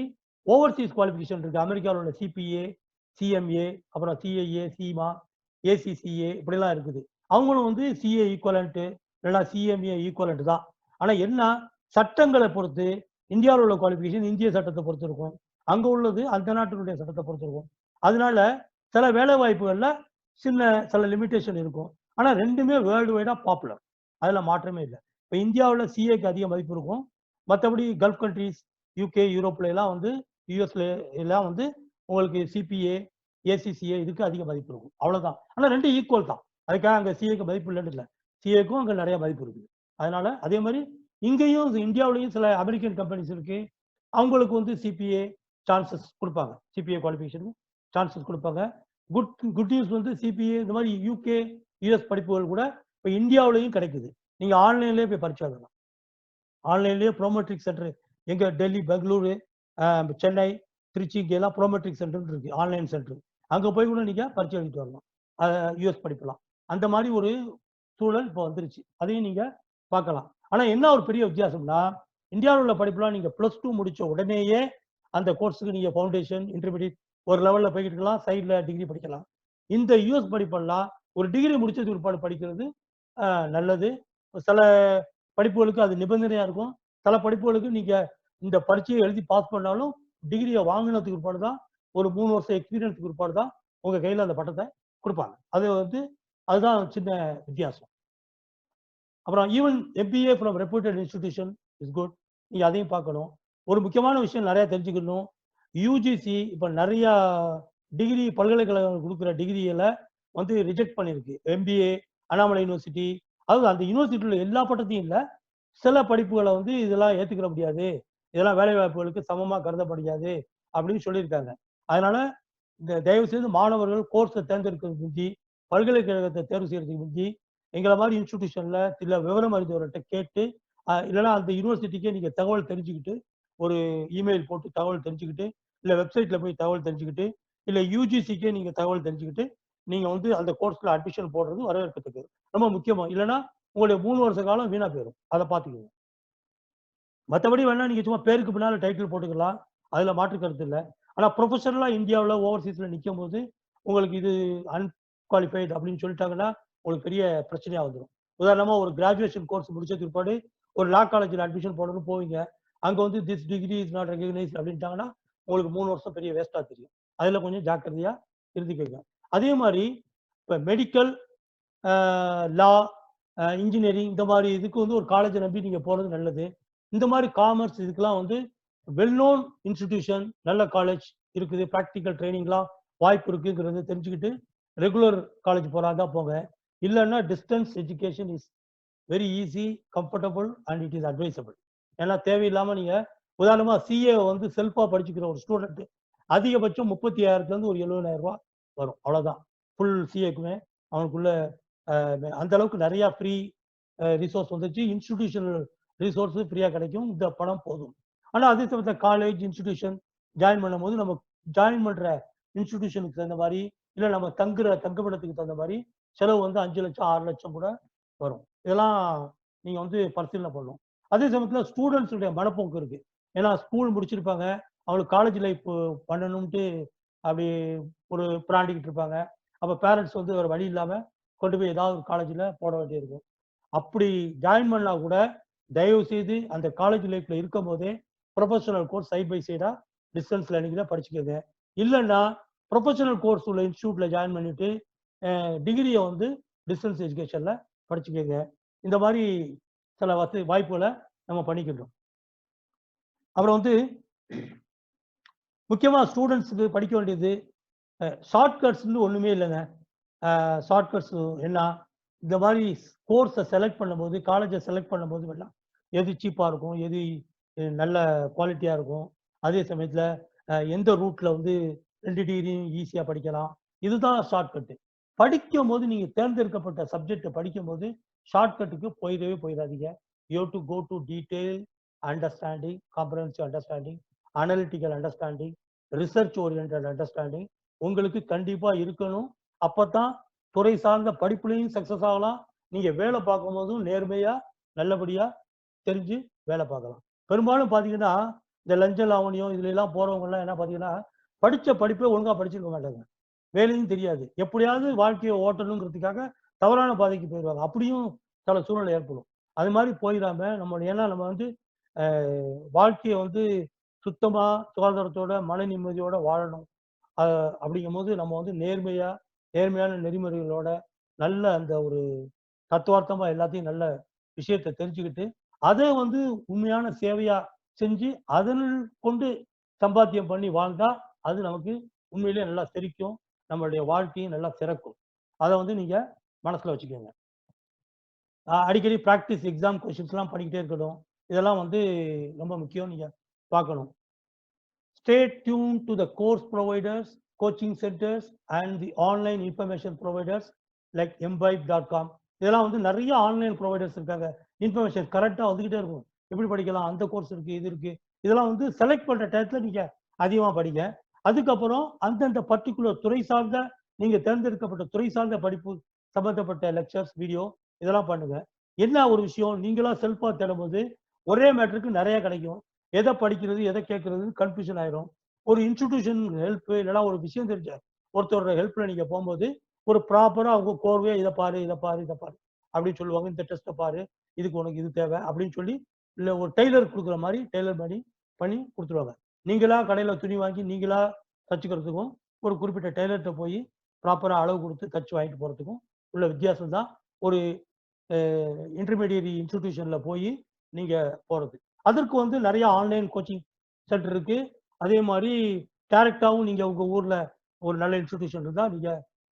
ஓவர்சீஸ் குவாலிஃபிகேஷன் இருக்குது. அமெரிக்காவில் உள்ள சிபிஏ சிஎம்ஏ, அப்புறம் சிஐஏ சீமா ஏசிசிஏ இப்படிலாம் இருக்குது. அவங்களும் வந்து சிஏ ஈக்குவலண்ட்டு இல்லைனா சிஎம்ஏ ஈக்குவலண்ட் தான். ஆனால் என்ன சட்டங்களை பொறுத்து இந்தியாவில் உள்ள குவாலிஃபிகேஷன் இந்திய சட்டத்தை பொறுத்து இருக்கும், அங்கே உள்ளது அந்த நாட்டினுடைய சட்டத்தை பொறுத்து இருக்கும். அதனால சில வேலை வாய்ப்புகளில் சில லிமிட்டேஷன் இருக்கும். ஆனால் ரெண்டுமே வேர்ல்டு வைடாக பாப்புலர், அதில் மாற்றமே இல்லை. இப்போ இந்தியாவில் சிஏக்கு அதிக மதிப்பு இருக்கும், மற்றபடி கல்ஃப் கண்ட்ரீஸ், யூகே, யூரோப்ல எல்லாம் வந்து யூஎஸ்ல எல்லாம் வந்து உங்களுக்கு சிபிஏ ஏசிசிஏ இதுக்கு அதிக மதிப்பு இருக்கும், அவ்வளோதான். ஆனால் ரெண்டு ஈக்குவல் தான், அதுக்காக அங்கே சிஏக்கு மதிப்பு இல்லைன்னு இல்லை, சிஏக்கும் அங்கே நிறைய மதிப்பு இருக்குது. அதனால அதே மாதிரி இங்கேயும் இந்தியாவிலையும் சில அமெரிக்கன் கம்பெனிஸ் இருக்கு, அவங்களுக்கு வந்து சிபிஏ சான்சஸ் கொடுப்பாங்க, சிபிஏ குவாலிஃபிகேஷனுக்கு சான்சஸ் கொடுப்பாங்க. குட் நியூஸ் வந்து சிபிஏ இந்த மாதிரி யூகே யூஎஸ் படிப்புகள் கூட இப்போ இந்தியாவிலையும் கிடைக்குது. நீங்கள் ஆன்லைன்லேயே போய் பரிச்சை எழுதலாம். ஆன்லைன்லேயே ப்ரோமெட்ரிக் சென்டர் எங்கே டெல்லி, பெங்களூரு, சென்னை, திருச்சி இங்கெல்லாம் ப்ரோமெட்ரிக் சென்டர் இருக்கு, ஆன்லைன் சென்டர். அங்கே போய் கூட நீங்கள் பரிச்சை எழுதிட்டு வரலாம், யூஎஸ் படிப்பலாம். அந்த மாதிரி ஒரு சூழல் இப்போ வந்துருச்சு, அதையும் நீங்கள் பார்க்கலாம். ஆனால் என்ன ஒரு பெரிய வித்தியாசம்னா இந்தியாவில் உள்ள படிப்புலாம் நீங்கள் +2 முடிச்ச உடனேயே அந்த கோர்ஸுக்கு நீங்கள் ஃபவுண்டேஷன் இன்டர்மீடியட் ஒரு லெவலில் போய்கிட்டு இருக்கலாம், சைடில் டிகிரி படிக்கலாம். இந்த யூஎஸ் படிப்பெல்லாம் ஒரு டிகிரி முடிச்சது பிற்பாடு படிக்கிறது நல்லது. சில படிப்புகளுக்கு அது நிபந்தனையாக இருக்கும், சில படிப்புகளுக்கு நீங்கள் இந்த பரீட்சையை எழுதி பாஸ் பண்ணாலும் டிகிரியை வாங்கினதுக்கு பிற்பாடு தான், ஒரு 3 வருஷம் எக்ஸ்பீரியன்ஸுக்கு பிற்பாடு தான் உங்கள் கையில் அந்த பட்டத்தை கொடுப்பாங்க. அது வந்து அதுதான் சின்ன வித்தியாசம். அப்புறம் even MBA from reputed institution is good, நீங்கள் அதையும் பார்க்கணும். ஒரு முக்கியமான விஷயம் நிறையா தெரிஞ்சுக்கணும், யூஜிசி இப்போ நிறையா டிகிரி பல்கலைக்கழகம் கொடுக்குற டிகிரியில் வந்து ரிஜெக்ட் பண்ணியிருக்கு. எம்பிஏ அண்ணாமலை யூனிவர்சிட்டி, அதாவது அந்த யூனிவர்சிட்டியில் எல்லா பட்டத்தையும் இல்லை, சில படிப்புகளை வந்து இதெல்லாம் ஏற்றுக்கிற முடியாது, இதெல்லாம் வேலை வாய்ப்புகளுக்கு சமமாக கருதப்படாது அப்படின்னு சொல்லியிருக்காங்க. அதனால இந்த தயவு செய்து மாணவர்கள் கோர்ஸை தேர்ந்தெடுக்கிறதுக்கு முந்தி, பல்கலைக்கழகத்தை தேர்வு செய்யறதுக்கு முந்தி எங்களை மாதிரி இன்ஸ்டிடியூஷன்ல இல்லை விவரம் அறிந்தவர்கிட்ட கேட்டு, இல்லைன்னா அந்த யூனிவர்சிட்டிக்கே நீங்கள் தகவல் தெரிஞ்சுக்கிட்டு, ஒரு இமெயில் போட்டு தகவல் தெரிஞ்சுக்கிட்டு, இல்லை வெப்சைட்ல போய் தகவல் தெரிஞ்சுக்கிட்டு, இல்லை யூஜிசிக்கே நீங்கள் தகவல் தெரிஞ்சுக்கிட்டு நீங்கள் வந்து அந்த கோர்ஸில் அட்மிஷன் போடுறது வரவேற்கத்தக்கது, ரொம்ப முக்கியமாக. இல்லைன்னா உங்களுடைய 3 வருஷ காலம் வீணாக போயிடும், அதை பார்த்துக்கோங்க. மற்றபடி வேணா நீங்கள் சும்மா பேருக்கு பின்னால் டைட்டில் போட்டுக்கலாம், அதில் மாற்று கருத்து இல்லை. ஆனால் ப்ரொஃபஷனலாக இந்தியாவில் ஓவர்சீஸில் நிற்கும் போது உங்களுக்கு இது அன்குவாலிஃபைடு அப்படின்னு சொல்லிட்டாங்கன்னா உங்களுக்கு பெரிய பிரச்சனையாக வந்துடும். உதாரணமாக ஒரு கிராஜுவேஷன் கோர்ஸ் முடிச்ச பிற்பாடு ஒரு லா காலேஜில் அட்மிஷன் போடணும்னு போவீங்க, அங்கே வந்து this degree is not recognised அப்படின்ட்டாங்கன்னா உங்களுக்கு 3 வருஷம் பெரிய வேஸ்ட்டாக தெரியும். அதில் கொஞ்சம் ஜாக்கிரதையாக இருந்துக்கோங்க. அதே மாதிரி இப்போ மெடிக்கல், லா, இன்ஜினியரிங் இந்த மாதிரி இதுக்கு வந்து ஒரு காலேஜை நம்பி நீங்கள் போகிறது நல்லது. இந்த மாதிரி காமர்ஸ் இதுக்கெல்லாம் வந்து வெல் நோன் இன்ஸ்டிடியூஷன், நல்ல காலேஜ் இருக்குது, ப்ராக்டிக்கல் ட்ரைனிங்லாம் வாய்ப்பு இருக்குங்கிறது தெரிஞ்சுக்கிட்டு ரெகுலர் காலேஜ் போகிறாங்க போங்க. இல்லைன்னா distance education is very easy, comfortable and it is advisable. ஏன்னா தேவையில்லாம நீங்க உதாரணமா சிஏ வந்து செல்ஃபா படிச்சுக்கிற ஒரு ஸ்டூடெண்ட் அதிகபட்சம் 35,000 ஒரு 70,000 ரூபாய் வரும். அவ்வளவுதான். ஃபுல் சிஏக்குமே அவனுக்குள்ள அந்த அளவுக்கு நிறைய ஃப்ரீ ரிசோர்ஸ் வந்துச்சு. இன்ஸ்டிடியூஷனல் ரிசோர்ஸ் ஃப்ரீயா கிடைக்கும். இந்த பணம் போதும். ஆனா அதே சமயத்தில் காலேஜ் இன்ஸ்டிடியூஷன் ஜாயின் பண்ணும்போது நம்ம ஜாயின் பண்ற இன்ஸ்டிடியூஷனுக்கு தகுந்த மாதிரி இல்ல நம்ம தங்குமிடத்துக்கு தகுந்த மாதிரி செலவு வந்து 5 லட்சம் 6 லட்சம் கூட வரும். இதெல்லாம் நீங்க வந்து பரிசீலனை பண்ணணும். அதே சமயத்தில் ஸ்டூடெண்ட்ஸுடைய மனப்போக்கு இருக்கு. ஏன்னா ஸ்கூல் முடிச்சிருப்பாங்க, அவங்களுக்கு காலேஜ் லைஃப் பண்ணணும்ட்டு அப்படி ஒரு பிராண்டிக்கிட்டு இருப்பாங்க. அப்ப பேரண்ட்ஸ் வந்து ஒரு வழி இல்லாம கொண்டு போய் ஏதாவது ஒரு காலேஜ்ல போட வேண்டியிருக்கும். அப்படி ஜாயின் பண்ணா கூட தயவு செய்து அந்த காலேஜ் லைஃப்ல இருக்கும் போதே ப்ரொஃபஷனல் கோர்ஸ் சைட் பை சைடா டிஸ்டன்ஸ் லேர்னிங்ல படிச்சுக்கோங்க. இல்லைன்னா ப்ரொஃபஷனல் கோர்ஸ் உள்ள இன்ஸ்டியூட்ல ஜாயின் பண்ணிட்டு டிகிரியை வந்து டிஸ்டன்ஸ் எஜுகேஷன்ல படிச்சுக்கோங்க. இந்த மாதிரி சில வாய்ப்புகளை நம்ம பண்ணிக்கிட்டோம். அப்புறம் வந்து முக்கியமா ஸ்டூடெண்ட்ஸுக்கு படிக்க வேண்டியது ஷார்ட்கட்ஸ் ஒண்ணுமே இல்லைங்க. ஷார்ட்கட்ஸ் என்ன, இந்த மாதிரி கோர்ஸை செலக்ட் பண்ணும்போது காலேஜை செலக்ட் பண்ணும்போது வேண்டாம் எது சீப்பாக இருக்கும், எது நல்ல குவாலிட்டியாக இருக்கும், அதே சமயத்தில் எந்த ரூட்ல வந்து 2 டிகிரியும் ஈஸியாக படிக்கலாம், இதுதான் ஷார்ட்கட்டு. படிக்கும் போது நீங்கள் தேர்ந்தெடுக்கப்பட்ட சப்ஜெக்டை படிக்கும் போது ஷார்ட்கட்டுக்கு போயிடாதீங்க. You have to go to detail understanding, comprehensive understanding, analytical understanding, research orient understanding உங்களுக்கு கண்டிப்பாக இருக்கணும். அப்பதான் துறை சார்ந்த படிப்புலையும் சக்சஸ் ஆகலாம். நீங்க வேலை பார்க்கும் போதும் நேர்மையா நல்லபடியா தெரிஞ்சு வேலை பார்க்கலாம். பெரும்பாலும் பாத்தீங்கன்னா இந்த லஞ்ச லாவணியம் இதுல எல்லாம் போறவங்க எல்லாம் என்ன பாத்தீங்கன்னா படிச்ச படிப்பை ஒழுங்கா படிச்சிருக்க மாட்டாங்க, வேலையும் தெரியாது, எப்படியாவது வாழ்க்கையை ஓட்டணுங்கிறதுக்காக தவறான பாதைக்கு போயிடுவாங்க. அப்படியும் சில சூழ்நிலை ஏற்படும். அது மாதிரி போயிடாம ஏன்னா நம்ம வந்து வாழ்க்கையை வந்து சுத்தமா சுகாதாரத்தோட மன நிம்மதியோட வாழணும். அப்படிங்கும் போது நம்ம வந்து நேர்மையான நெறிமுறைகளோட நல்ல அந்த ஒரு தத்துவார்த்தமா எல்லாத்தையும் நல்ல விஷயத்தை தெரிஞ்சுக்கிட்டு அதை வந்து உண்மையான சேவையா செஞ்சு அதன் கொண்டு சம்பாத்தியம் பண்ணி வாழ்ந்தா அது நமக்கு உண்மையிலேயே நல்லா செழிக்கும், நம்மளுடைய வாழ்க்கையும் நல்லா சிறக்கும். அதை வந்து நீங்க மனசுல வச்சுக்கோங்க. அடிக்கடி ப்ராக்டிஸ் எக்ஸாம் கொஸ்டின்ஸ் எல்லாம் பண்ணிக்கிட்டே இருக்கணும். இதெல்லாம் வந்து ரொம்ப முக்கியம், நீங்க பார்க்கணும். Stay tuned to the course providers, coaching centers and the online information providers like mbibe.com. இதெல்லாம் வந்து நிறைய ஆன்லைன் ப்ரொவைடர்ஸ் இருக்காங்க. இன்ஃபர்மேஷன் கரெக்டாக வந்துகிட்டே இருக்கும். எப்படி படிக்கலாம், அந்த கோர்ஸ் இருக்கு, இது இருக்கு. இதெல்லாம் வந்து செலக்ட் பண்ற டயத்துல நீங்க அதிகமா படிங்க. அதுக்கப்புறம் அந்தந்த பர்டிகுலர் துறை சார்ந்த நீங்க தேர்ந்தெடுக்கப்பட்ட துறை சார்ந்த படிப்பு சம்பந்தப்பட்ட லெக்சர்ஸ், வீடியோ இதெல்லாம் பண்ணுங்க. என்ன ஒரு விஷயம், நீங்களா செல்ஃபா தேடும்போது ஒரே மேட்டருக்கு நிறைய கிடைக்கும். எதை படிக்கிறது எதை கேட்கறது கன்ஃபியூஷன் ஆயிரும். ஒரு இன்ஸ்டிடியூஷன் ஹெல்ப் இல்லைன்னா ஒரு விஷயம் தெரிஞ்ச ஒருத்தரோட ஹெல்ப்ல நீங்க போகும்போது ஒரு ப்ராப்பரா அவங்க கோர்வையா இதை பாரு அப்படின்னு சொல்லுவாங்க. இந்த டெஸ்ட்டை பாரு, இதுக்கு உனக்கு இது தேவை அப்படின்னு சொல்லி இல்ல ஒரு டெய்லர் கொடுக்குற மாதிரி டெய்லர் பண்ணி கொடுத்துருவாங்க. நீங்களா கடையில துணி வாங்கி நீங்களா தச்சுக்கிறதுக்கும் ஒரு குறிப்பிட்ட டெய்லர்கிட்ட போய் ப்ராப்பரா அளவு கொடுத்து தச்சு வாங்கிட்டு போறதுக்கும் உள்ள வித்தியாசம் தான் ஒரு இன்டர்மீடியரி இன்ஸ்டிடியூஷன்ல போய் நீங்க போறது. அதற்கு வந்து நிறைய ஆன்லைன் கோச்சிங் சென்டர் இருக்கு. அதே மாதிரி டைரக்டாவும் நீங்க உங்க ஊர்ல ஒரு நல்ல இன்ஸ்டிடியூஷன் இருந்தா நீங்க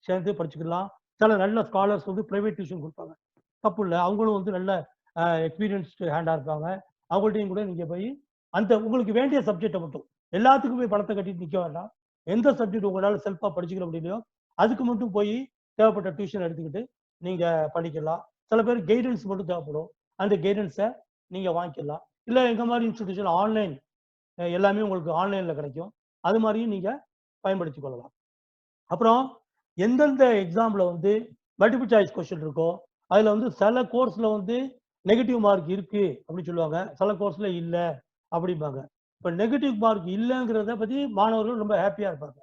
சேர்ந்து படிச்சுக்கலாம். சில நல்ல ஸ்காலர்ஸ் வந்து பிரைவேட் டியூஷன் கொடுப்பாங்க, தப்பு இல்லை. அவங்களும் வந்து நல்ல எக்ஸ்பீரியன்ஸ்டு ஹேண்டா இருப்பாங்க. அவங்கள்ட்டையும் கூட நீங்க போய் அந்த உங்களுக்கு வேண்டிய சப்ஜெக்டை மட்டும், எல்லாத்துக்கும் போய் பணத்தை கட்டிட்டு நிற்க வேண்டாம். எந்த சப்ஜெக்ட் உங்களால செல்ஃபா படிச்சுக்கிற முடியலையோ அதுக்கு மட்டும் போய் தேவைப்பட்ட டியூஷன் எடுத்துக்கிட்டு நீங்க படிக்கலாம். சில பேர் கைடன்ஸ் மட்டும் தேவைப்படும், அந்த கைடன்ஸை நீங்க வாங்கிக்கலாம். இல்லை எங்க மாதிரி இன்ஸ்டிடியூஷன் ஆன்லைன் எல்லாமே உங்களுக்கு ஆன்லைன்ல கிடைக்கும், அது மாதிரியும் நீங்க பயன்படுத்திக் கொள்ளலாம். அப்புறம் எந்தெந்த எக்ஸாம்ல வந்து மல்டிபிள் சாய்ஸ் கொஸ்டின் இருக்கோ அதுல வந்து சில கோர்ஸ்ல வந்து நெகட்டிவ் மார்க் இருக்கு அப்படின்னு சொல்லுவாங்க, சில கோர்ஸ்ல இல்லை அப்படிம்பாங்க. இப்போ நெகட்டிவ் மார்க் இல்லைங்கிறத பத்தி மாணவர்கள் ரொம்ப ஹாப்பியா இருப்பாங்க.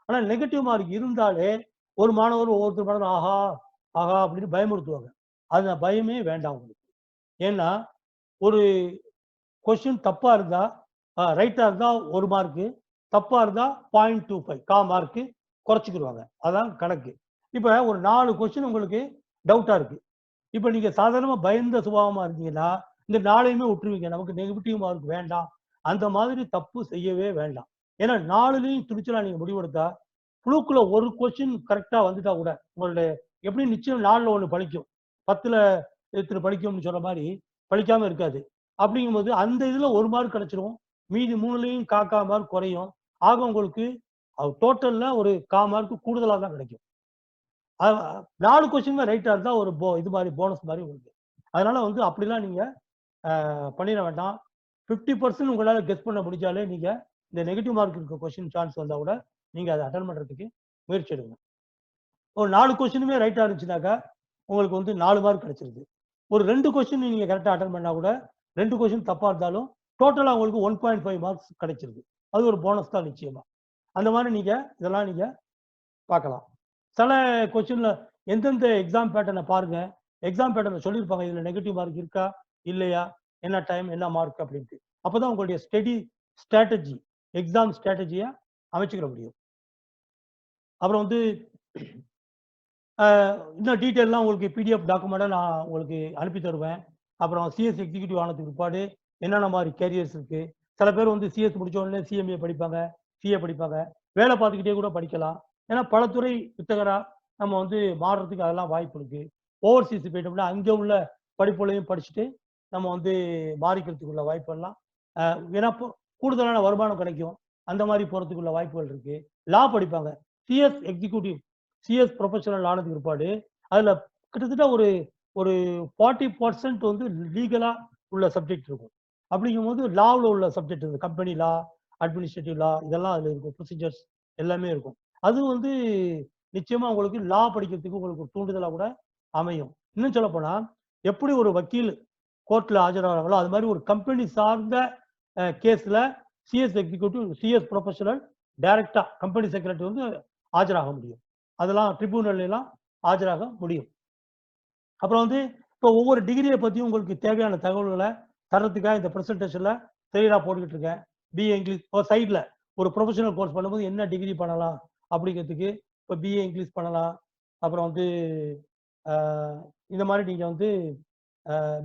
ஆனா நெகட்டிவ் மார்க் இருந்தாலே ஒரு மாணவர் ஒவ்வொருத்தர் மாணவர் ஆஹா ஆஹா அப்படின்னு பயமுறுத்துவாங்க. அது பயமே வேண்டாம் உங்களுக்கு. ஏன்னா ஒரு கொஸ்டின் தப்பா இருந்தா ரைட்டா இருந்தா 1 மார்க்கு, தப்பா இருந்தா 0.25 மார்க்கு குறைச்சிக்கிடுவாங்க. அதான் கணக்கு. இப்ப ஒரு 4 கொஸ்டின் உங்களுக்கு டவுட்டா இருக்கு. இப்ப நீங்க சாதாரணமா பயந்த சுபாவமா இருந்தீங்கன்னா இந்த 4யுமே விட்டுருவீங்க, நமக்கு நெகட்டிவ் மார்க் வேண்டாம். அந்த மாதிரி தப்பு செய்யவே வேண்டாம். ஏன்னா 4லையும் துணிச்சலா நீங்க முடிவெடுத்தா புழுக்குள்ள ஒரு கொஸ்டின் கரெக்டா வந்துட்டா கூட உங்களுடைய எப்படி நிச்சயம் 4ல 1 பழிக்கும், 10ல எத்தனை பழிக்கும்னு சொல்ற மாதிரி பழிக்காம இருக்காது. அப்படிங்கும்போது அந்த இதுல 1 மார்க் கிடைச்சிரும். மீதி 3லயும் 1/4 மார்க் குறையும். ஆக உங்களுக்கு டோட்டல்ல ஒரு 1/4 மார்க் கூடுதலா தான் கிடைக்கும். 4 கொஸ்டினுமே ரைட்டா இருந்தா ஒரு இது மாரி போனஸ் மாரி உங்களுக்கு. அதனால வந்து அப்படிலாம் நீங்க பண்ணிற வேண்டாம். 50% உங்களால கெஸ் பண்ண முடிஞ்சாலே நீங்க இந்த நெகட்டிவ் மார்க் இருக்க கொஸ்டின் சான்ஸ் வந்தா கூட நீங்க அத அட்டெண்ட் பண்றதுக்கு முயற்சி எடுங்க. ஒரு 4 கொஸ்டினுமே ரைட்டா இருந்துச்சுனாக்கா, உங்களுக்கு வந்து 4 மார்க் கிடைச்சிருது. ஒரு 2 கொஸ்டின் நீங்க கரெக்ட்டா அட்டெண்ட் பண்ணா கூட 2 கொஸ்டின் தப்பா இருந்தாலும் டோட்டலா உங்களுக்கு 1.5 மார்க்ஸ் கிடைச்சிருது. அது ஒரு போனஸ் தான் நிச்சயமா. அந்த மாரி இதெல்லாம் நீங்க பார்க்கலாம். சில கொஸ்டின்ல எந்தெந்த எக்ஸாம் பேட்டர்ன பாருங்க. எக்ஸாம் பேட்டர்ன்ல சொல்லியிருப்பாங்க. இதுல நெகட்டிவ் மார்க் இருக்கா? இல்லையா? என்ன டைம்? என்ன மார்க்? அப்படின்ட்டு. அப்பதான் உங்களுடைய ஸ்ட்ராட்டஜி, எக்ஸாம் ஸ்ட்ராட்டஜிய அமைச்சுக்கிற முடியும். அப்புறம் வந்து அ இன்னும் டீட்டெயில்லாம் உங்களுக்கு பிடிஎஃப் டாக்குமெண்ட்டா நான் உங்களுக்கு அனுப்பி தருவேன். அப்புறம் சிஎஸ் எக்ஸிக்யூட்டிவ் ஆனதுக்கு பிற்பாடு என்னென்ன மாரி கேரியர்ஸ் இருக்கு. சில பேர் வந்து சிஎஸ் முடிச்ச உடனே சிஎம்ஏ படிப்பாங்க, சிஏ படிப்பாங்க. வேலை பார்த்துக்கிட்டே கூட படிக்கலாம். ஏன்னா பல துறை வித்தகரா நம்ம வந்து மாறுறதுக்கு அதெல்லாம் வாய்ப்பு இருக்கு. ஓவர்சீஸ் போயிட்டோம்னா, அங்க உள்ள படிப்புகளையும் படிச்சுட்டு நம்ம வந்து மாறிக்கிறதுக்குள்ள வாய்ப்பெல்லாம் அ ஏன்னா கூடுதலான வருமானம் கிடைக்கும். அந்த மாரி போறதுக்குள்ள வாய்ப்புகள் இருக்கு. லா படிப்பாங்க. சிஎஸ் எக்ஸிக்யூட்டிவ் சிஎஸ் ப்ரொஃபஷனல் ஆனதுக்கு பிற்பாடு, அதுல கிட்டத்தட்ட ஒரு ஒரு 40% வந்து லீகலா உள்ள சப்ஜெக்ட் இருக்கும். அப்படிங்கும்போது லாவ்ல உள்ள சப்ஜெக்ட் இருக்கு. கம்பெனி லா, அட்மினிஸ்ட்ரேட்டிவ் லா இதெல்லாம் அதுல இருக்கும். ப்ரொசீஜர்ஸ் எல்லாமே இருக்கும். அது வந்து நிச்சயமா உங்களுக்கு லா படிக்கிறதுக்கு உங்களுக்கு ஒரு தூண்டுதலா கூட அமையும். இன்னும் சொல்லப்போனா, எப்படி ஒரு வக்கீல் கோர்ட்ல ஆஜராகுறாங்களோ, அது மாரி ஒரு கம்பெனி சார்ந்த கேஸ்ல சிஎஸ் எக்ஸிக்யூட்டிவ், சிஎஸ் ப்ரொஃபஷனல் டைரக்ட்டா கம்பெனி செக்ரட்டரி வந்து ஆஜராக முடியும். அதெல்லாம் ட்ரிபியூனல்லாம் ஆஜராக முடியும். அப்புறம் வந்து இப்போ ஒவ்வொரு டிகிரிய பத்தியும் உங்களுக்கு தேவையான தகவல்கள தர்றதுக்காக இந்த பிரசன்டேஷன்ல தெளிவா போட்டுக்கிட்டு இருக்கேன். பிஏ இங்கிலீஷ் ஒரு சைட்ல ஒரு ப்ரொஃபஷனல் கோர்ஸ் பண்ணும்போது என்ன டிகிரி பண்ணலாம் அப்படிங்கிறதுக்கு இப்போ பிஏ இங்கிலீஷ் பண்ணலாம். அப்புறம் வந்து அ இந்த மாரி நீங்க வந்து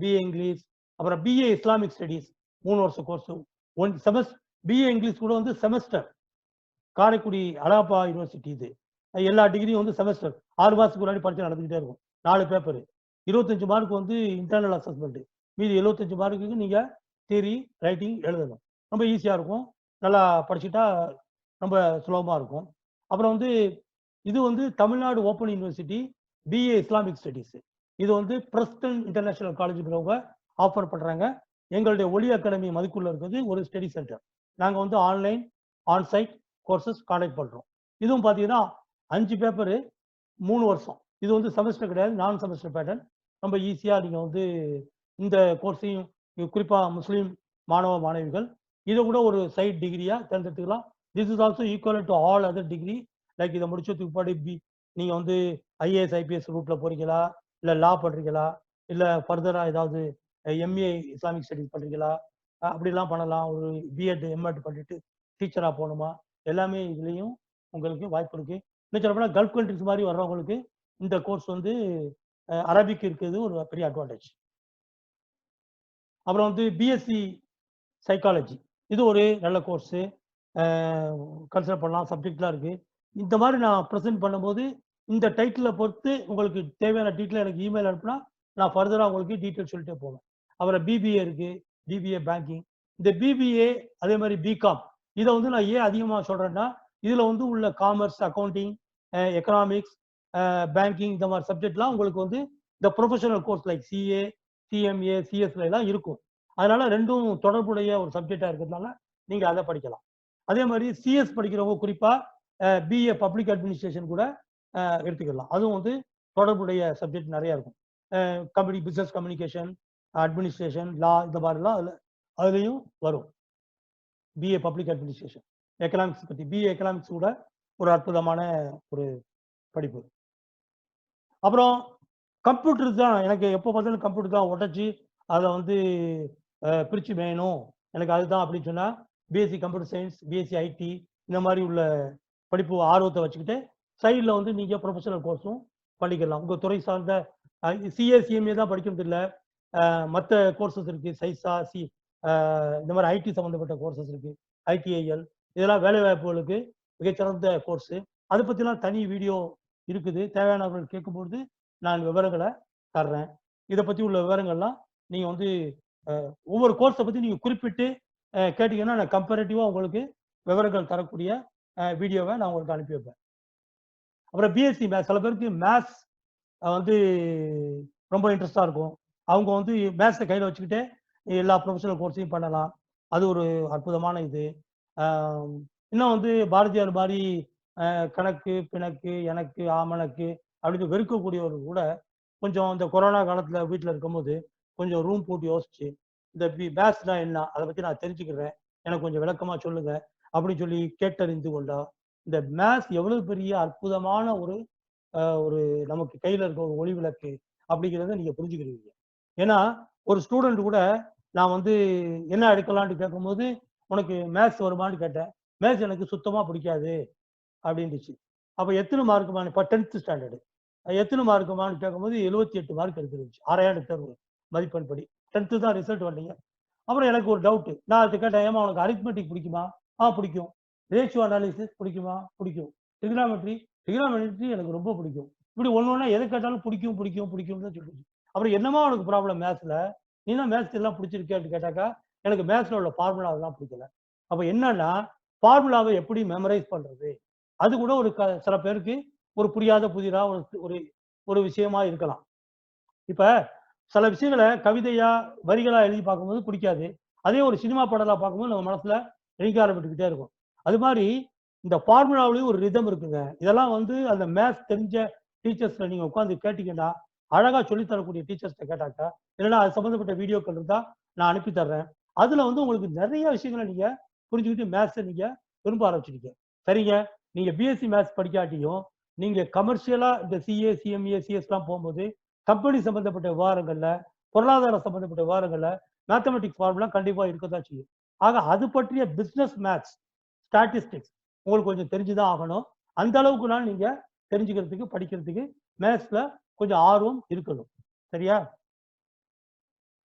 பிஏ இங்கிலீஷ், அப்புறம் பிஏ இஸ்லாமிக் ஸ்டடீஸ் 3 வருஷ கோர்ஸ். 1 பிஏ இங்கிலீஷ் கூட வந்து செமஸ்டர். காரைக்குடி அழகப்பா யுனிவர்சிட்டி இது. எல்லா டிகிரியும் வந்து செமஸ்டர். 6 மாசத்துக்கு முன்னாடி பரீட்சை நடந்துகிட்டே இருக்கும். 4 பேப்பரு. 25 மார்க் வந்து இன்டர்னல் அசஸ்மென்ட். மீதி 75 மார்க்குக்கு நீங்க தியரி, ரைட்டிங் எழுதணும். ரொம்ப ஈஸியா இருக்கும். நல்லா படிச்சுட்டா ரொம்ப சுலபமா இருக்கும். அப்புறம் வந்து இது வந்து Tamil Nadu open university BA Islamic studies. இது வந்து பிரஸ்டன் இன்டர்நேஷனல் காலேஜ்ங்கிறவங்க ஆஃபர் பண்றாங்க. எங்களுடைய ஒளி அகாடமி மதுக்குள்ள இருக்கிறது ஒரு ஸ்டடி சென்டர். நாங்க வந்து online, on site courses contact பண்றோம். இதுவும் பார்த்தீங்கன்னா 5 பேப்பரு 3 வருஷம். இது வந்து செமஸ்டர் கிடையாது. நான் செமஸ்டர் பேட்டர்ன். ரொம்ப ஈஸியா நீங்க வந்து இந்த கோர்ஸையும் குறிப்பா முஸ்லீம் மாணவ, மாணவிகள் இத கூட ஒரு சைட் டிகிரியா தேர்ந்தெடுத்துக்கலாம். This is also equivalent to all other degree. Like இத முடிச்சதுக்கு பிற்பாடு நீங்க வந்து ஐஏஎஸ், ஐபிஎஸ் ரூட்ல போறீங்களா? இல்ல லா பண்றீங்களா? இல்ல ஃபர்தரா ஏதாவது எம்ஏ இஸ்லாமிக் ஸ்டடீஸ் பண்றீங்களா? அப்படிலாம் பண்ணலாம். ஒரு பிஎட், எம்எட் பண்ணிட்டு டீச்சரா போணுமா? எல்லாமே இதுலயும் உங்களுக்கு வாய்ப்பு இருக்கு. இன்னும் சொல்லப்போனா கல்ஃப் கண்ட்ரீஸ் மாரி வர்றவங்களுக்கு இந்த கோர்ஸ் வந்து அரபிக் இருக்கிறது ஒரு பெரிய அட்வான்டேஜ். அப்புறம் வந்து பிஎஸ்சி சைக்காலஜி. இது ஒரு நல்ல கோர்ஸு. அ கன்சிடர் பண்ணலாம். சப்ஜெக்ட்லாம் இருக்கு. இந்த மாரி நான் பிரசன்ட் பண்ணும்போது, இந்த டைட்டில பொறுத்து உங்களுக்கு தேவையான டீட்டெயில் எனக்கு இமெயில் அனுப்புனா, நான் ஃபர்தரா உங்களுக்கு டீட்டெயில் சொல்லிட்டே போவேன். அப்புறம் பிபிஏ இருக்கு. BBA banking. இந்த பிபிஏ அதே மாரி பிகாம். இத வந்து நான் ஏன் அதிகமா சொல்றேன்னா, இதுல வந்து உள்ள காமர்ஸ், அக்கவுண்டிங், எக்கனாமிக்ஸ், பேங்கிங் இந்த மாரி சப்ஜெக்ட்லாம் உங்களுக்கு வந்து இந்த professional course like CA, CMA, சிஎஸ்ல எல்லாம் இருக்கும். அதனால 2ம் தொடர்புடைய ஒரு சப்ஜெக்ட்டா இருக்கிறதுனால, நீங்க அத படிக்கலாம். அதே மாரி சிஎஸ் படிக்கிறவங்க குறிப்பா பிஏ பப்ளிக் அட்மினிஸ்ட்ரேஷன் கூட எடுத்துக்கலாம். அதுவும் வந்து தொடர்புடைய சப்ஜெக்ட் நெறைய இருக்கும். பிசினஸ் கம்யூனிகேஷன், அட்மினிஸ்ட்ரேஷன், லா இந்த மாரிலாம் அதுலயும் வரும். BA public administration. எக்கனாமிக்ஸ் பத்தி பிஏ எக்கனாமிக்ஸ் கூட ஒரு அற்புதமான ஒரு படிப்பு. அப்புறம் கம்ப்யூட்டர் தான் எனக்கு எப்ப பார்த்தாலும் கம்ப்யூட்டர் தான் உடைச்சு, அத வந்து பிரிச்சு மேயணும். எனக்கு அதுதான் அப்படின்னு சொன்னா, BSc computer science, BSc IT இந்த மாரி உள்ள படிப்பு ஆர்வத்த வச்சுக்கிட்டு, சைட்ல வந்து நீங்க ப்ரொஃபஷனல் கோர்ஸும் பண்ணிக்கலாம். உங்க துறை சார்ந்த சிஏ, சிஎம்ஏ தான் படிக்கிறது இல்ல. மத்த கோர்சஸ் இருக்கு. சைஸா, இந்த மாரி ஐடி சம்மந்தப்பட்ட கோர்சஸ் இருக்கு. ஐடிஐஎல் இதெல்லாம் வேலை வாய்ப்புகளுக்கு மிகச்சிறந்த கோர்ஸு. அத பத்திலாம் தனி வீடியோ இருக்குது. தேவையானவர்கள் கேட்கும்பொழுது நான் விவரங்கள தர்றேன். இத பத்தி உள்ள விவரங்கள்லாம் நீங்க வந்து ஒவ்வொரு கோர்ஸை பத்தி நீங்க குறிப்பிட்டு கேட்டீங்கன்னா நான் கம்பேரிட்டிவா உங்களுக்கு விவரங்கள் தரக்கூடிய வீடியோவை நான் உங்களுக்கு அனுப்பி வைப்பேன். அப்புறம் பிஎஸ்சி மேத்ஸ், சில பேருக்கு மேத்ஸ் வந்து ரொம்ப இன்ட்ரெஸ்டா இருக்கும். அவங்க வந்து மேத்ஸை கையில வச்சுக்கிட்டே எல்லா ப்ரொஃபஷனல் கோர்ஸையும் பண்ணலாம். அது ஒரு அற்புதமான இது. இன்னும் வந்து பாரதியார் மாதிரி கணக்கு, பிணக்கு, எனக்கு, ஆமணக்கு அப்படின்னு வெறுக்கக்கூடியவர்கள் கூட கொஞ்சம் இந்த கொரோனா காலத்துல வீட்டில் இருக்கும்போது கொஞ்சம் ரூம் போட்டு யோசிச்சு இந்த மேத்ஸ்னா என்ன, அதை பத்தி நான் தெரிஞ்சுக்கிறேன், எனக்கு கொஞ்சம் விளக்கமா சொல்லுங்க அப்படின்னு சொல்லி கேட்டறிந்து கொண்டா இந்த மேத்ஸ் எவ்வளவு பெரிய அற்புதமான ஒரு ஒரு நமக்கு கையில இருக்க ஒரு ஒளி விளக்கு அப்படிங்கிறத நீங்க புரிஞ்சுக்கிறீங்க. ஏன்னா ஒரு ஸ்டூடெண்ட் கூட நான் வந்து என்ன எடுக்கலாம்னு கேட்கும்போது உனக்கு மேத்ஸ் வருமானு கேட்டேன். மேத்ஸ் எனக்கு சுத்தமா பிடிக்காது அப்படின்னுச்சு. அப்ப எத்தனை மார்க்குமா, இப்போ 10th ஸ்டாண்டர்டு எத்தனை மார்க்குமான்னு கேட்கும்போது 78 மார்க் எடுத்துருந்துச்சு. அரையாண்டு தேர்வு மதிப்பெண் படி 10th தான் ரிசல்ட் வரலைங்க. அப்புறம் எனக்கு ஒரு டவுட்டு. நான் அது கேட்டேன், ஏமா உனக்கு அரித்மெட்டிக் பிடிக்குமா? பிடிக்கும். ரேஷியோ அனாலிசிஸ் பிடிக்குமா? பிடிக்கும். ட்ரிகனாமெட்ரி எனக்கு ரொம்ப பிடிக்கும். இப்படி ஒண்ணு எதை கேட்டாலும் பிடிக்கும் பிடிக்கும் பிடிக்கும்னு தான் சொல்லிச்சு. அப்புறம் என்னமா உனக்கு ப்ராப்ளம் மேத்ஸ்ல? நீனா மேத்ஸ் எல்லாம் பிடிச்சிருக்கேன்னு கேட்டாக்கா எனக்கு மேத்ஸ்ல உள்ள ஃபார்முலாவெல்லாம் பிடிக்கல. அப்ப என்னன்னா ஃபார்முலாவை எப்படி மெமரைஸ் பண்றது? அது கூட ஒரு சில பேருக்கு ஒரு புரியாத புதிரா ஒரு ஒரு விஷயமா இருக்கலாம். இப்ப சில விஷயங்களை கவிதையா வரிகளா எழுதி பார்க்கும்போது பிடிக்காது. அதே ஒரு சினிமா பாடலா பார்க்கும்போது நம்ம மனசுல எழுக்க ஆரம்பிச்சுக்கிட்டே இருக்கும். அது மாதிரி இந்த ஃபார்முலாவிலையும் ஒரு ரிதம் இருக்குங்க. இதெல்லாம் வந்து அந்த மேத்ஸ் தெரிஞ்ச டீச்சர்ஸ்ல நீங்க உட்காந்து கேட்டீங்கன்னா அழகா சொல்லி தரக்கூடிய டீச்சர்ஸ்ட கேட்டாக்கா, இல்லைன்னா அது சம்பந்தப்பட்ட வீடியோக்கள் இருந்தா நான் அனுப்பி தர்றேன். அதுல வந்து உங்களுக்கு நிறைய விஷயங்களை நீங்க புரிஞ்சுக்கிட்டு மேத்ஸை நீங்க விரும்ப ஆரம்பிச்சிருக்கீங்க. சரிங்க, நீங்க பிஎஸ்சி மேத்ஸ் படிக்காட்டியும் நீங்க கமர்ஷியலா இந்த சிஏ, சிஎம்ஏ, சிஎஸ் எல்லாம் போகும்போது கம்பெனி சம்பந்தப்பட்ட விவகாரங்கள்ல, பொருளாதாரம் சம்பந்தப்பட்ட விவகாரங்கள்ல மேத்தமெட்டிக்ஸ் ஃபார்முலா கண்டிப்பா இருக்கத்தான் செய்யும். ஆக அது பற்றிய பிசினஸ் மேத்ஸ், ஸ்டாட்டிஸ்டிக்ஸ் உங்களுக்கு கொஞ்சம் தெரிஞ்சுதான் ஆகணும். அந்த அளவுக்கு நான் நீங்க தெரிஞ்சுக்கிறதுக்கு, படிக்கிறதுக்கு மேத்ஸ்ல கொஞ்சம் ஆர்வம் இருக்கணும். சரியா?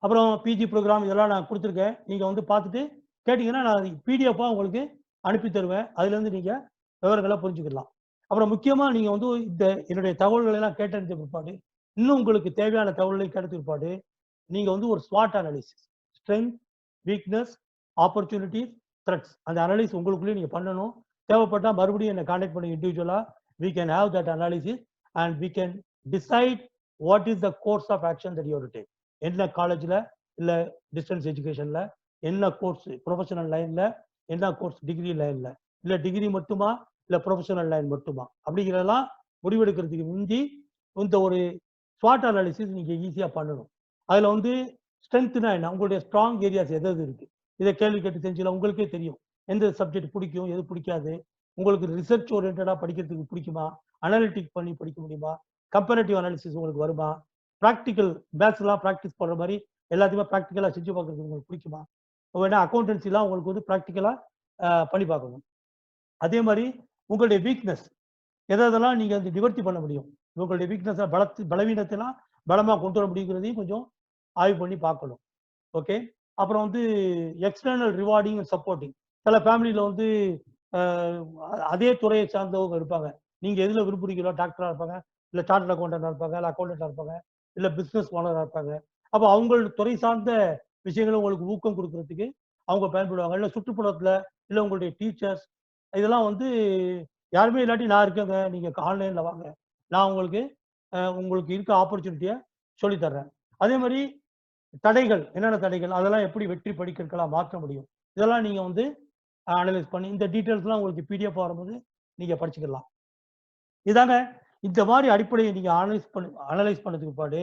அப்புறம் பிஜி ப்ரோக்ராம் இதெல்லாம் நான் கொடுத்துருக்கேன். நீங்க வந்து பார்த்துட்டு கேட்டீங்கன்னா நான் பிடிஎஃபா உங்களுக்கு அனுப்பி தருவேன். அதுல இருந்து நீங்க விவரங்களை புரிஞ்சுக்கலாம். அப்புறம் முக்கியமா நீங்க வந்து இந்த என்னுடைய தகவல்களை எல்லாம் கேட்டறிஞ்ச பிற்பாடு இன்னும் உங்களுக்கு தேவையான தகவல்களை கிடைத்த பிற்பாடு நீங்க வந்து ஒரு ஸ்வாட் analysis, strength, weakness, opportunities, threats அந்த அனாலிசிஸ் உங்களுக்குள்ளேயே நீங்க பண்ணணும். தேவைப்பட்டா மறுபடியும் என்னை கான்டாக்ட் பண்ணி இண்டிவிஜுவலா we can have that analysis and we can decide what is the course of action that you have to take. என்ன காலேஜ்ல இல்ல டிஸ்டன்ஸ் எஜுகேஷன்ல என்ன கோர்ஸ், ப்ரொஃபஷனல் லைன்ல என்ன கோர்ஸ், டிகிரி லைன்ல இல்ல டிகிரி மட்டுமா இல்ல ப்ரொஃபஷனல் லைன் மட்டுமா அப்படிங்கிறதெல்லாம் முடிவெடுக்கிறதுக்கு முந்தி இந்த ஒரு ஸ்வாட் அனாலிசிஸ் நீங்க ஈஸியா பண்ணணும். அதுல வந்து ஸ்ட்ரென்த்னா என்ன, உங்களுடைய ஸ்ட்ராங் ஏரியாஸ் எது எது இருக்கு, இதை கேள்வி கேட்டு செஞ்சுலாம் உங்களுக்கே தெரியும். எந்த சப்ஜெக்ட் பிடிக்கும், எது பிடிக்காது, உங்களுக்கு ரிசர்ச் ஓரியன்டா படிக்கிறதுக்கு பிடிக்குமா, அனாலிட்டிக் பண்ணி படிக்க முடியுமா, கம்பேரிட்டிவ் அனாலிசிஸ் உங்களுக்கு வருமா, ப்ராக்டிக்கல் மேத்ஸ்லாம் ப்ராக்டிஸ் பண்ற மாதிரி எல்லாத்தையுமே ப்ராக்டிக்கலா செஞ்சு பார்க்கறதுக்கு உங்களுக்கு பிடிக்குமா, வேணா அக்கௌண்டன்சிலாம் உங்களுக்கு வந்து ப்ராக்டிக்கலா பண்ணி பார்க்கணும். அதே மாதிரி உங்களுடைய வீக்னஸ் எதெல்லாம் நீங்க வந்து நிவர்த்தி பண்ண முடியும், உங்களுடைய வீக்னஸ் பலவீனத்தெல்லாம் பலமா கொண்டு வர முடியுங்கிறதையும் கொஞ்சம் ஆய்வு பண்ணி பார்க்கணும். ஓகே. அப்புறம் வந்து எக்ஸ்டர்னல் ரிவார்டிங் அண்ட் சப்போர்ட்டிங். சில ஃபேமிலியில வந்து அதே துறையை சார்ந்தவங்க இருப்பாங்க. நீங்க எதுல விரும்புறீங்களோ, டாக்டரா இருப்பாங்க, இல்ல சார்ட்டர்ட் அக்கௌண்டன்டா இருப்பாங்க, இல்ல அக்கௌண்டன்டா இருப்பாங்க, இல்ல பிசினஸ் ஓனரா இருப்பாங்க. அப்ப அவங்க துறை சார்ந்த விஷயங்களை உங்களுக்கு ஊக்கம் கொடுக்கறதுக்கு அவங்க பயன்படுவாங்க. இல்ல சுற்றுப்புறத்துல இல்ல உங்களுடைய டீச்சர்ஸ் இதெல்லாம் வந்து யாருமே இல்லாட்டி நான் இருக்கேங்க, நீங்க ஆன்லைன்ல வாங்க, நான் உங்களுக்கு உங்களுக்கு இருக்க ஆப்பர்ச்சுனிட்டியை சொல்லி தர்றேன். அதே மாதிரி தடைகள், என்னென்ன தடைகள், அதெல்லாம் எப்படி வெற்றி படிக்கற்களா மாற்ற முடியும், இதெல்லாம் நீங்க வந்து அனலைஸ் பண்ணி இந்த டீட்டெயில்ஸ்லாம் உங்களுக்கு பிடிஎஃப் வரும்போது நீங்க படிச்சுக்கலாம். இதாங்க இந்த மாதிரி அடிப்படையை நீங்க அனலைஸ் பண்ணதுக்கு பிற்பாடு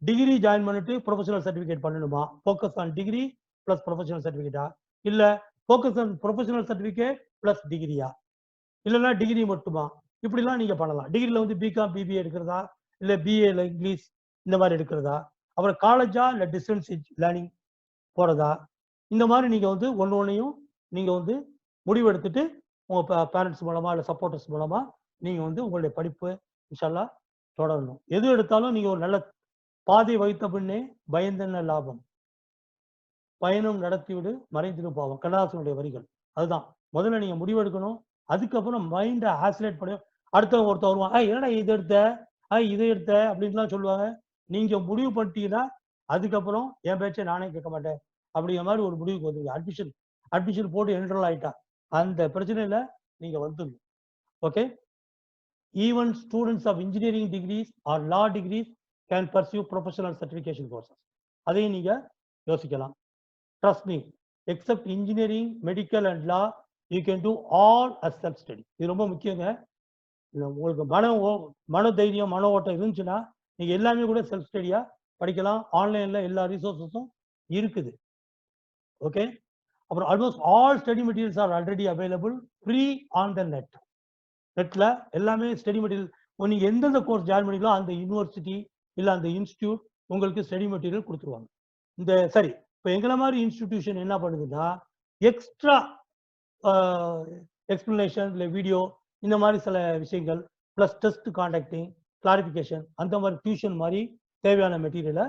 டிகிரி ஜாயின் பண்ணிட்டு ப்ரொஃபஷனல் சர்டிஃபிகேட் பண்ணணுமா, focus on degree plus professional சர்டிஃபிகேட்டா, இல்ல focus on professional certificate plus டிகிரியா, இல்லைன்னா டிகிரி மட்டுமா, இப்படிலாம் நீங்க பண்ணலாம். டிகிரில வந்து பிகாம் பிபிஏ எடுக்கிறதா, இல்ல பிஏல இங்கிலீஷ் இந்த மாதிரி எடுக்கிறதா, அப்புறம் காலேஜா இல்ல டிஸ்டன்ஸ் லேர்னிங் போறதா, இந்த மாதிரி நீங்க வந்து ஒன்னையும் நீங்க வந்து முடிவெடுத்துட்டு உங்க பேரண்ட்ஸ் மூலமா இல்ல சப்போர்ட்டர்ஸ் மூலமா நீங்க வந்து உங்களுடைய படிப்பு இன்ஷால்லா தொடரணும். எது எடுத்தாலும் நீங்க ஒரு நல்ல பாதை வைத்த பின்னே பயந்தென்ன லாபம், பயணம் நடத்திவிடு மறைந்திடும் பாவம், கண்ணதாசனுடைய வரிகள். அதுதான் முதல்ல நீங்க முடிவெடுக்கணும். அதுக்கப்புறம் மைண்டை ஆசிலேட் பண்ணி அடுத்தவங்க ஒருத்தர் வருவான், என்னடா இதை எடுத்த, இதை எடுத்த அப்படின்லாம் சொல்லுவாங்க. நீங்க முடிவு பண்ணிட்டீங்கன்னா அதுக்கப்புறம் என் பேச்சை நானே கேட்க மாட்டேன் அப்படிங்கிற மாதிரி ஒரு முடிவுக்கு வந்துருங்க. அட்மிஷன் போட்டு என்ரோல் ஆயிட்டா அந்த பிரச்சனையில நீங்க வந்துருங்க. Okay. Even students of engineering degrees or law degrees can pursue professional certification courses. அதையும் நீங்க யோசிக்கலாம். Trust me, except engineering, medical and law, you can do all as self study. இது ரொம்ப முக்கியங்க. உங்களுக்கு மன தைரியம், மன ஓட்டம் இருந்துச்சுன்னா நீங்க எல்லாமே கூட செல்ஃப் ஸ்டடியா படிக்கலாம். ஆன்லைன்ல எல்லா ரிசோர்ஸஸும் இருக்குது. ஓகே. அப்புறம் almost all study materials are already available free on the net. நெட்ல எல்லாமே ஸ்டடி மெட்டீரியல், நீங்க எந்தெந்த கோர்ஸ் ஜாயின் பண்ணிக்கலாம் அந்த யூனிவர்சிட்டி இல்லை அந்த இன்ஸ்டியூட் உங்களுக்கு ஸ்டடி மெட்டீரியல் கொடுத்துருவாங்க. இந்த சரி, இப்போ எங்களை மாதிரி இன்ஸ்டிடியூஷன் என்ன பண்ணுதுன்னா எக்ஸ்ட்ரா எக்ஸ்பிளனேஷன் இல்லை வீடியோ இந்த மாதிரி சில விஷயங்கள் ப்ளஸ் டெஸ்ட் கான்டாக்டிங் கிளாரிஃபிகேஷன் அந்த மாதிரி டியூஷன் மாதிரி தேவையான மெட்டீரியலை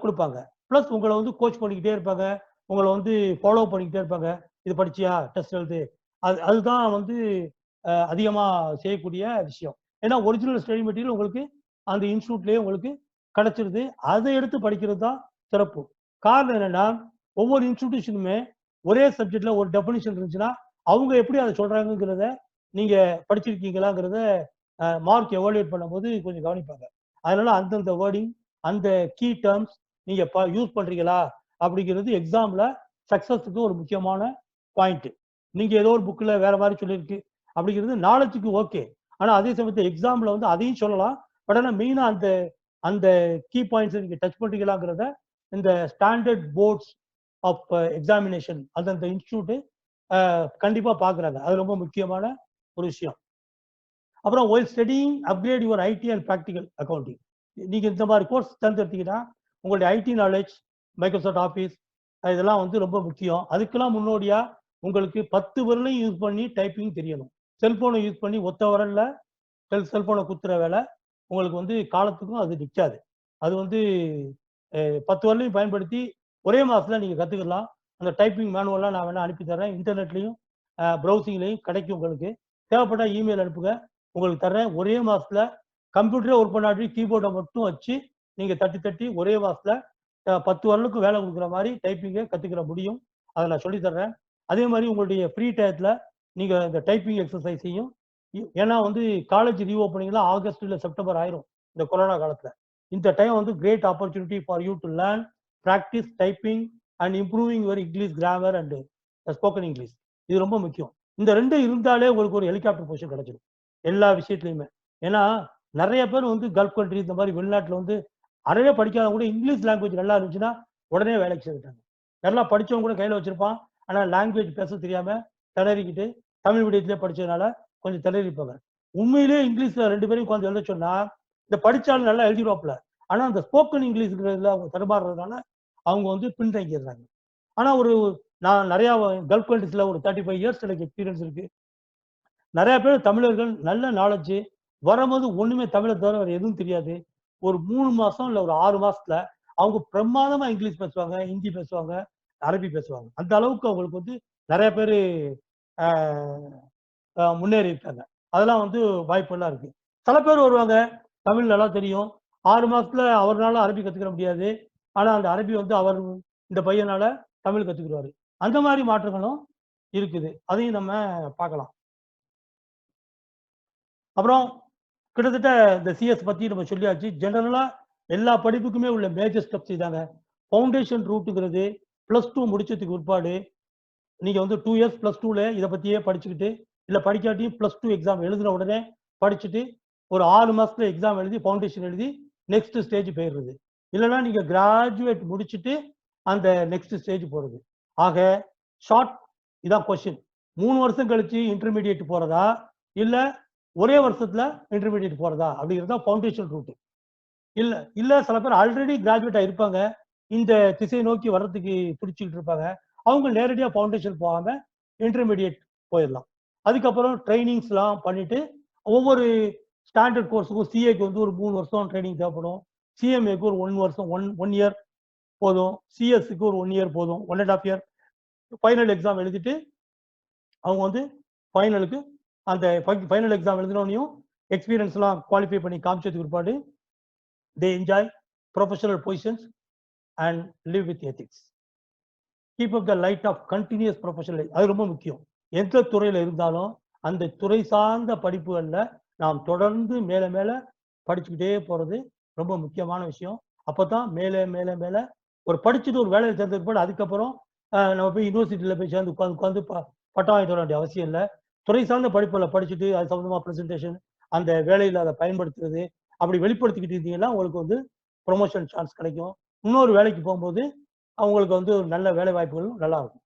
கொடுப்பாங்க. ப்ளஸ் உங்களை வந்து கோச் பண்ணிக்கிட்டே இருப்பாங்க, உங்களை வந்து ஃபாலோ பண்ணிக்கிட்டே இருப்பாங்க. இது படிச்சியா, டெஸ்ட் எழுது. அதுதான் வந்து அதிகமாக செய்யக்கூடிய விஷயம். ஏன்னா ஒரிஜினல் ஸ்டடி மெட்டீரியல் உங்களுக்கு அந்த இன்ஸ்டியூட்லேயே உங்களுக்கு கிடைச்சிருது. அதை எடுத்து படிக்கிறது தான் சிறப்பு. காரணம் என்னன்னா ஒவ்வொரு இன்ஸ்டிடியூஷனுமே ஒரே சப்ஜெக்ட்ல ஒரு டெஃபினிஷன் இருந்துச்சுன்னா அவங்க எப்படி அதை சொல்றாங்கிறத நீங்க படிச்சிருக்கீங்களாங்கிறத மார்க் எவாலுவேட் பண்ணும்போது கொஞ்சம் கவனிப்பாங்க. அதனால அந்தந்த வேர்டிங், அந்த கீ டேர்ம்ஸ் நீங்க யூஸ் பண்றீங்களா அப்படிங்கிறது எக்ஸாம்ல சக்சஸுக்கு ஒரு முக்கியமான பாயிண்ட். நீங்க ஏதோ ஒரு புக்ல வேற மாதிரி சொல்லியிருக்கு அப்படிங்கிறது நாலேஜுக்கு ஓகே. ஆனா அதே சமயத்தில் எக்ஸாம்ல வந்து அதையும் சொல்லலாம். பட் ஆனால் மெயினா அந்த கீ பாயிண்ட்ஸ் நீங்க டச் பண்றீங்களாங்கிறத இந்த ஸ்டாண்டர்ட் போர்ட்ஸ் ஆஃப் எக்ஸாமினேஷன் அந்தந்த இன்ஸ்டியூட் கண்டிப்பா பாக்குறாங்க. அது ரொம்ப முக்கியமான ஒரு விஷயம். அப்புறம் while studying upgrade your IT and practical accounting. நீங்க இந்த மாதிரி கோர்ஸ் தேர்ந்தெடுத்தீங்கன்னா உங்களுடைய ஐடி நாலேஜ், மைக்ரோசாஃப்ட் ஆஃபீஸ் இதெல்லாம் வந்து ரொம்ப முக்கியம். அதுக்கெல்லாம் முன்னோடியா உங்களுக்கு 10 விரலையும் யூஸ் பண்ணி டைப்பிங் தெரியணும். செல்போனை யூஸ் பண்ணி ஒத்த விரல்ல செல்போனை குத்துற வேலை உங்களுக்கு வந்து காலத்துக்கும் அது நிற்காது. அது வந்து 10 விரலையும் பயன்படுத்தி ஒரே மாசத்துல நீங்க கத்துக்கலாம். அந்த டைப்பிங் மேனுவல்லாம் நான் வேணா அனுப்பி தரேன். இன்டர்நெட்லையும் ப்ரௌசிங்லையும் கிடைக்கும். உங்களுக்கு தேவைப்பட்ட இமெயில் அனுப்புங்க, உங்களுக்கு தர்றேன். ஒரே மாசத்துல கம்ப்யூட்டரே ஒர்க் பண்ணாட்டி கீபோர்டை மட்டும் வச்சு நீங்க தட்டி தட்டி ஒரே மாசத்துல 10 வரலுக்கு வேலை கொடுக்குற மாதிரி டைப்பிங்கை கத்துக்கிற முடியும். அதை நான் சொல்லி தர்றேன். அதே மாதிரி உங்களுடைய ஃப்ரீ டயத்துல நீங்க இந்த டைப்பிங் எக்ஸசைஸையும், ஏன்னா வந்து காலேஜ் ரீஓப்பனிங்லாம் ஆகஸ்ட் இல்லை செப்டம்பர் ஆயிரும் இந்த கொரோனா காலத்துல. இந்த டைம் வந்து great opportunity for you to learn, practice typing and improving your English grammar and spoken English. இது ரொம்ப முக்கியம். இந்த ரெண்டும் இருந்தாலே உங்களுக்கு ஒரு ஹெலிகாப்டர் பொசிஷன் கிடைச்சிடும் எல்லா விஷயத்துலையுமே. ஏன்னா நிறைய பேர் வந்து கல்ஃப் கண்ட்ரி இந்த மாதிரி வெளிநாட்டில் வந்து அறவே படிக்காதவங்க கூட இங்கிலீஷ் லாங்குவேஜ் நல்லா இருந்துச்சுன்னா உடனே வேலைக்கு சேர்ந்துட்டாங்க. நல்லா படித்தவங்க கூட கையில் வச்சிருப்பான், ஆனால் லாங்குவேஜ் பேச தெரியாம திணறிக்கிட்டு தமிழ் மீடியத்திலே படிச்சதுனால கொஞ்சம் திணறிப்பாங்க. உண்மையிலேயே இங்கிலீஷ்ல 2 பேரும் உட்காந்து எழுத சொன்னா இந்த படிச்சாலும் நல்லா எழுதிடுவாப்புல. ஆனா அந்த ஸ்போக்கன் இங்கிலீஷ்ங்கிறதுல அவங்க தடுமாறுறதுனால அவங்க வந்து பின்தங்கிடுறாங்க. ஆனா நான் நிறைய கல்ஃப் கண்ட்ரிஸ்ல ஒரு 35 இயர்ஸ் எனக்கு எக்ஸ்பீரியன்ஸ் இருக்கு. நிறைய பேர் தமிழர்கள் நல்ல நாலேஜ் வரும்போது ஒண்ணுமே தமிழை தவிர வேற எதுவும் தெரியாது. ஒரு 3 மாசம் இல்ல ஒரு 6 மாசத்துல அவங்க பிரமாதமா இங்கிலீஷ் பேசுவாங்க, ஹிந்தி பேசுவாங்க, அரபி பேசுவாங்க. அந்த அளவுக்கு அவங்களுக்கு வந்து நிறைய பேர் முன்னேறி இருக்காங்க. அதெல்லாம் வந்து வாய்ப்பெல்லாம் இருக்கு. சில பேர் வருவாங்க, தமிழ் நல்லா தெரியும், 6 மாசத்துல அவரால் அரபி கத்துக்கிற முடியாது. ஆனா அந்த அரபி வந்து அவர் இந்த பையனால தமிழ் கத்துக்கிடுவாரு. அந்த மாதிரி மாற்றங்களும் இருக்குது. அதையும் நம்ம பார்க்கலாம். அப்புறம் கிட்டத்தட்ட இந்த சிஎஸ் பத்தி நம்ம சொல்லியாச்சு. ஜெனரலா எல்லா படிப்புக்குமே உள்ள மேஜர் ஸ்டெப்ஸ் இதாங்க. ஃபவுண்டேஷன் ரூட்டுங்கிறது +2 முடிச்சதுக்கு பிற்பாடு நீங்க வந்து 2 இயர்ஸ் +2ல இதை பத்தியே படிச்சுக்கிட்டு, இல்ல படிக்காட்டியும் +2 எக்ஸாம் எழுதின உடனே படிச்சுட்டு ஒரு 6 மாசத்துல எக்ஸாம் எழுதி ஃபவுண்டேஷன் எழுதி நெக்ஸ்ட் ஸ்டேஜ் போயிடுறது. இல்லைன்னா நீங்க கிராஜுவேட் முடிச்சுட்டு அந்த நெக்ஸ்ட் ஸ்டேஜ் போறது. ஆக ஷார்ட் இதான் கொஸ்டின். 3 வருஷம் கழிச்சு இன்டர்மீடியேட் போறதா இல்ல ஒரே வருஷத்துல இன்டர்மீடியேட் போறதா அப்படிங்கிறது தான் ஃபவுண்டேஷன் ரூட். இல்ல சில பேர் ஆல்ரெடி கிராஜுவேட் ஆயிருப்பாங்க, இந்த திசை நோக்கி வர்றதுக்கு துடிச்சுக்கிட்டு இருப்பாங்க. அவங்க நேரடியாக ஃபவுண்டேஷன் போகாம இன்டர்மீடியேட் போயிடலாம். அதுக்கப்புறம் ட்ரைனிங்ஸ்லாம் பண்ணிட்டு ஒவ்வொரு ஸ்டாண்டர்ட் கோர்ஸுக்கும் சிஏக்கு வந்து ஒரு 3 வருஷம் ட்ரைனிங் தேவைப்படும். சிஎம்ஏக்கு ஒரு 1 வருஷம் 1 இயர் போதும். சிஎஸ்க்கு ஒரு 1 இயர் போதும், 1.5 இயர். ஃபைனல் எக்ஸாம் எழுதிட்டு அவங்க வந்து ஃபைனலுக்கு அந்த ஃபைனல் எக்ஸாம் எழுதினோனையும் எக்ஸ்பீரியன்ஸ்லாம் குவாலிஃபை பண்ணி காமிச்சதுக்கு பிற்பாடு they enjoy professional positions and live with ethics. Keep up the light of continuous professional. அது ரொம்ப முக்கியம். எந்த துறையில இருந்தாலும் அந்த துறை சார்ந்த படிப்புகள்ல நாம் தொடர்ந்து மேல மேல படிச்சுக்கிட்டே போறது ரொம்ப முக்கியமான விஷயம். அப்பதான் மேலே மேலே மேல ஒரு படிச்சுட்டு ஒரு வேலையை சேர்ந்தது அதுக்கப்புறம் நம்ம போய் யூனிவர்சிட்டியில போய் சேர்ந்து உட்காந்து பட்டம் வாங்கிட்டு வர வேண்டிய அவசியம் இல்லை. துறை சார்ந்த படிப்புகளை படிச்சுட்டு அது சம்பந்தமா ப்ரெசன்டேஷன் அந்த வேலையில் அதை பயன்படுத்துறது அப்படி வெளிப்படுத்திக்கிட்டு இருந்தீங்கன்னா உங்களுக்கு வந்து ப்ரொமோஷன் சான்ஸ் கிடைக்கும். இன்னொரு வேலைக்கு போகும்போது அவங்களுக்கு வந்து ஒரு நல்ல வேலை வாய்ப்புகளும் நல்லா இருக்கும்.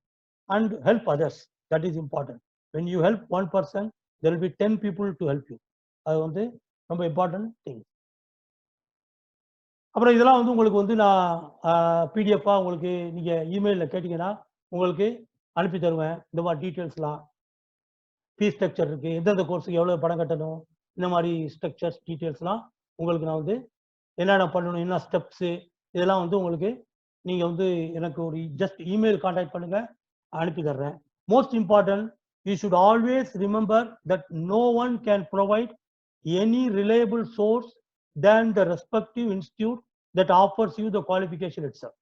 And help others, that is important. when you help one person there will be 10 people to help you. அது வந்து ரொம்ப இம்பார்ட்டன்ட் திங். அப்புறம் இதெல்லாம் வந்து உங்களுக்கு வந்து நான் பிடிஎஃபாக உங்களுக்கு நீங்கள் இமெயிலில் கேட்டிங்கன்னா உங்களுக்கு அனுப்பி தருவேன். இந்த மாதிரி டீட்டெயில்ஸ்லாம் ஃபீஸ் ஸ்ட்ரக்சர் இருக்குது, எந்தெந்த கோர்ஸுக்கு எவ்வளோ பணம் கட்டணும், இந்த மாதிரி ஸ்ட்ரக்சர்ஸ் டீட்டெயில்ஸ்லாம் உங்களுக்கு நான் வந்து என்னென்ன பண்ணணும், என்ன ஸ்டெப்ஸு, இதெல்லாம் வந்து உங்களுக்கு நீங்கள் வந்து எனக்கு ஒரு ஜஸ்ட் இமெயில் கான்டாக்ட் பண்ணுங்கள், அனுப்பி தர்றேன். Most important, you should always remember that no one can provide any reliable source than the respective institute that offers you the qualification itself.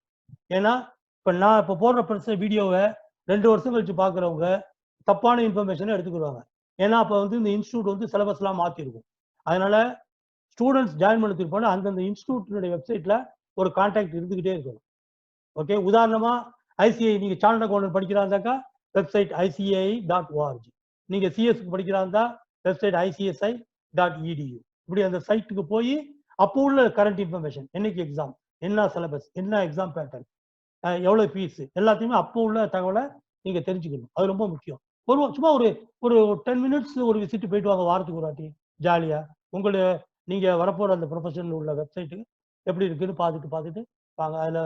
ஏன்னா இப்போ நான் இப்போ போடுற பிரச்சனை வீடியோவை 2 வருஷம் கழிச்சு பார்க்குறவங்க தப்பான இன்ஃபர்மேஷனை எடுத்துக்கிடுவாங்க. ஏன்னா அப்போ வந்து இந்த இன்ஸ்டியூட் வந்து சிலபஸ்லாம் மாற்றிருக்கும். அதனால ஸ்டூடெண்ட்ஸ் ஜாயின் பண்ண திருப்பாங்க அந்தந்த இன்ஸ்டியூட்டினுடைய வெப்சைட்டில் ஒரு கான்டாக்ட் இருந்துக்கிட்டே இருக்கணும். ஓகே, உதாரணமாக ஐசிஐ நீங்கள் சார்ட் அக்கௌண்ட் படிக்கிறாந்தாக்கா வெப்சைட் ICAI.org, நீங்கள் சிஎஸ்க்கு படிக்கிறாந்தா வெப்சைட் ICSI.edu. இப்படி அந்த சைட்டுக்கு போய் அப்போ உள்ள கரண்ட் இன்ஃபர்மேஷன், என்னைக்கு எக்ஸாம், என்ன சிலபஸ், என்ன எக்ஸாம் பேட்டர்ன், எவ்வளோ ஃபீஸ், எல்லாத்தையுமே அப்போ உள்ள தகவலை நீங்கள் தெரிஞ்சுக்கணும். அது ரொம்ப முக்கியம். சும்மா ஒரு 10 மினிட்ஸ் ஒரு விசிட் போயிட்டு வாங்க, வாரத்துக்கு ஒரு வாட்டி ஜாலியாக உங்களுடைய நீங்கள் வரப்போகிற அந்த ப்ரொஃபஷனில் உள்ள வெப்சைட்டுக்கு எப்படி இருக்குன்னு பார்த்துட்டு வாங்க. அதில்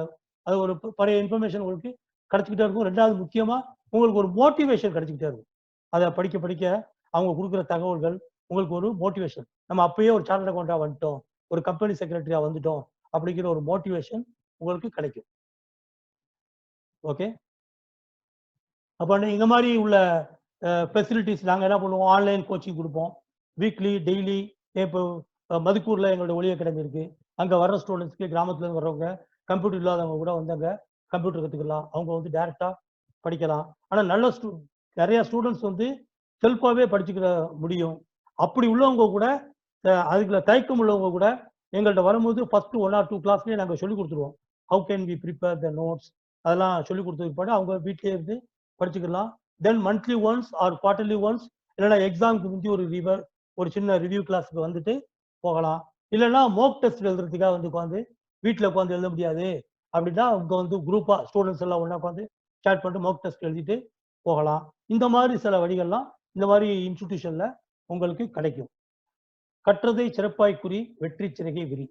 அது ஒரு பழைய இன்ஃபர்மேஷன் உங்களுக்கு கிடச்சிக்கிட்டே இருக்கும். ரெண்டாவது முக்கியமாக உங்களுக்கு ஒரு மோட்டிவேஷன் கிடச்சிக்கிட்டே இருக்கும். அதை படிக்க அவங்க கொடுக்குற தகவல்கள் உங்களுக்கு ஒரு மோட்டிவேஷன். நம்ம அப்பயே ஒரு சார்ட்டர்ட் அக்கௌண்டா வந்துட்டோம், ஒரு கம்பெனி செக்ரட்டரியா வந்துட்டோம் அப்படிங்கிற ஒரு மோட்டிவேஷன் உங்களுக்கு கிடைக்கும். ஓகே, அப்போ இந்த மாதிரி உள்ள ஃபெசிலிட்டிஸ் நாங்கள் என்ன பண்ணுவோம், ஆன்லைன் கோச்சிங் கொடுப்போம், வீக்லி டெய்லி. இப்போ மதுக்கூரில் எங்களோட ஒளி அகாடமி இருக்குது. அங்கே வர்ற ஸ்டூடெண்ட்ஸ்க்கு கிராமத்துலேருந்து வர்றவங்க கம்ப்யூட்டர் இல்லாதவங்க கூட வந்தாங்க கம்ப்யூட்டர் கற்றுக்கலாம். அவங்க வந்து டைரெக்டாக படிக்கலாம். ஆனால் நல்ல நிறையா ஸ்டூடெண்ட்ஸ் வந்து செல்ஃபாகவே படிச்சுக்கிற முடியும். அப்படி உள்ளவங்க கூட அதுக்குள்ள தயக்கம் உள்ளவங்க கூட எங்கள்கிட்ட வரும்போது ஃபர்ஸ்ட் 1 or 2 கிளாஸ்லேயே நாங்கள் சொல்லிக் கொடுத்துருவோம். How can we prepare the notes, அதெல்லாம் சொல்லிக் கொடுத்ததுக்கு பின்னாடி அவங்க வீட்டிலே இருந்து படிச்சுக்கலாம். Then monthly once or quarterly once, இல்லைன்னா எக்ஸாமுக்கு முந்தி ஒரு சின்ன ரிவ்யூ கிளாஸுக்கு வந்துட்டு போகலாம். இல்லைன்னா மோக் டெஸ்ட் எழுதுறதுக்காக வந்து உட்காந்து வீட்டில் உட்காந்து எழுத முடியாது அப்படின்னா அவங்க வந்து குரூப்பாக ஸ்டூடெண்ட்ஸ் எல்லாம் ஒன்றா உட்காந்து ஸ்டார்ட் பண்ணிட்டு மோக் டெஸ்ட் எழுதிட்டு போகலாம். இந்த மாதிரி சில வழிகள்லாம் இந்த மாதிரி இன்ஸ்டிடியூஷனில் உங்களுக்கு கிடைக்கும். கற்றதை சிறப்பாய் குறி, வெற்றி சிறகை விரி.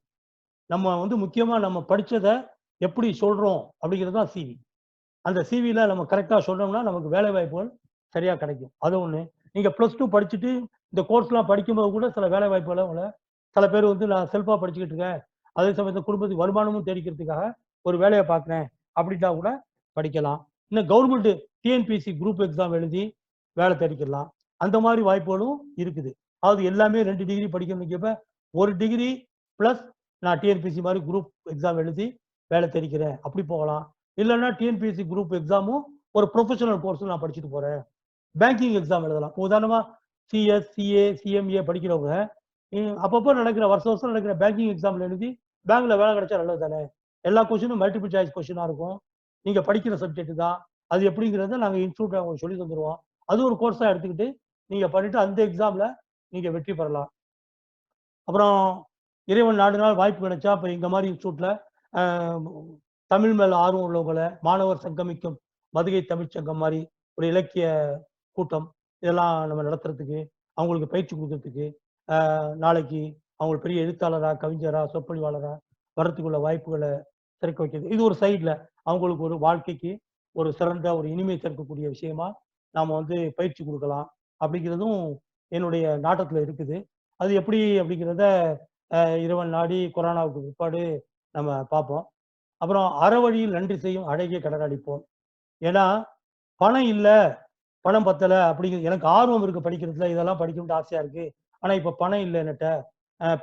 நம்ம வந்து முக்கியமா நம்ம படிச்சதை எப்படி சொல்றோம் அப்படிங்கிறது தான் சிவி. அந்த சிவில நம்ம கரெக்டா சொன்னோம்னா நமக்கு வேலை வாய்ப்புகள் சரியா கிடைக்கும். அது ஒண்ணு. நீங்க +2 படிச்சுட்டு இந்த கோர்ஸ்லாம் படிக்கும்போது கூட சில வேலை வாய்ப்புகளை உங்களை சில பேர் வந்து நான் செல்ஃபா படிச்சுக்கிட்டு இருக்கேன், அதே சமயத்தில் குடும்பத்துக்கு வருமானமும் தேடிக்கிறதுக்காக ஒரு வேலையை பார்க்குறேன் அப்படின்னா கூட படிக்கலாம். இன்னும் கவர்மெண்ட் டிஎன்பிஎஸ்சி குரூப் எக்ஸாம் எழுதி வேலை தேடிக்கலாம். அந்த மாதிரி வாய்ப்புகளும் இருக்குது. அது எல்லாமே 2 டிகிரி படிக்கணும்னு ஒரு டிகிரி ப்ளஸ் நான் டிஎன்பிஎஸ்சி மாதிரி குரூப் எக்ஸாம் எழுதி வேலை தெரிக்கிறேன் அப்படி போகலாம். இல்லைன்னா டிஎன்பிஎஸ்சி குரூப் எக்ஸாமும் ஒரு ப்ரொஃபஷனல் கோர்ஸும் நான் படிச்சுட்டு போகிறேன், பேங்கிங் எக்ஸாம் எழுதலாம். உதாரணமாக சிஎஸ், சிஏ, சிஎம்ஏ படிக்கிறவங்க அப்பப்போ நடக்கிற வருஷம் நடக்கிற பேங்கிங் எக்ஸாமில் எழுதி பேங்க்ல வேலை கிடைச்சா நல்லது தானே. எல்லா கொஸ்டினும் மல்டிபிள் சாய்ஸ் கொஸ்டினாக இருக்கும். நீங்கள் படிக்கிற சப்ஜெக்ட் தான் அது எப்படிங்கிறத நாங்கள் இன்ஸ்டியூட் அவங்களுக்கு சொல்லி தந்துடுவோம். அது ஒரு கோர்ஸாக எடுத்துக்கிட்டு நீங்கள் பண்ணிட்டு அந்த எக்ஸாமில் நீங்கள் வெற்றி பெறலாம். அப்புறம் இறைவன் நாடினால் வாய்ப்பு கிடைச்சா இப்போ இந்த மாதிரி இன்ஸ்டியூட்ல தமிழ் மேல் ஆர்வம் உள்ளவங்களை மாணவர் சங்கமிக்கும் மதுகை தமிழ்ச்சங்கம் மாதிரி ஒரு இலக்கிய கூட்டம் இதெல்லாம் நம்ம நடத்துறதுக்கு, அவங்களுக்கு பயிற்சி கொடுக்கறதுக்கு, நாளைக்கு அவங்களுக்கு பெரிய எழுத்தாளராக, கவிஞராக, சொற்பொழிவாளராக வர்றதுக்குள்ள வாய்ப்புகளை திறக்க வைக்கிறது. இது ஒரு சைடில் அவங்களுக்கு ஒரு வாழ்க்கைக்கு ஒரு சிறந்த ஒரு இனிமை சேர்க்கக்கூடிய விஷயமா நாம் வந்து பயிற்சி கொடுக்கலாம் அப்படிங்கிறதும் என்னுடைய நாட்டத்தில் இருக்குது. அது எப்படி அப்படிங்கிறத இறைவன் நாடி கொரோனாவுக்கு பிற்பாடு நம்ம பார்ப்போம். அப்புறம் அறவழியில் நன்றி செய்யும் அழகிய கடனளிப்போம். ஏன்னா பணம் இல்லை, பணம் பத்தலை அப்படிங்கிறது எனக்கு ஆர்வம் இருக்குது படிக்கிறதுல, இதெல்லாம் படிக்கணும்னு ஆசையாக இருக்குது, ஆனால் இப்போ பணம் இல்லை, என்கிட்ட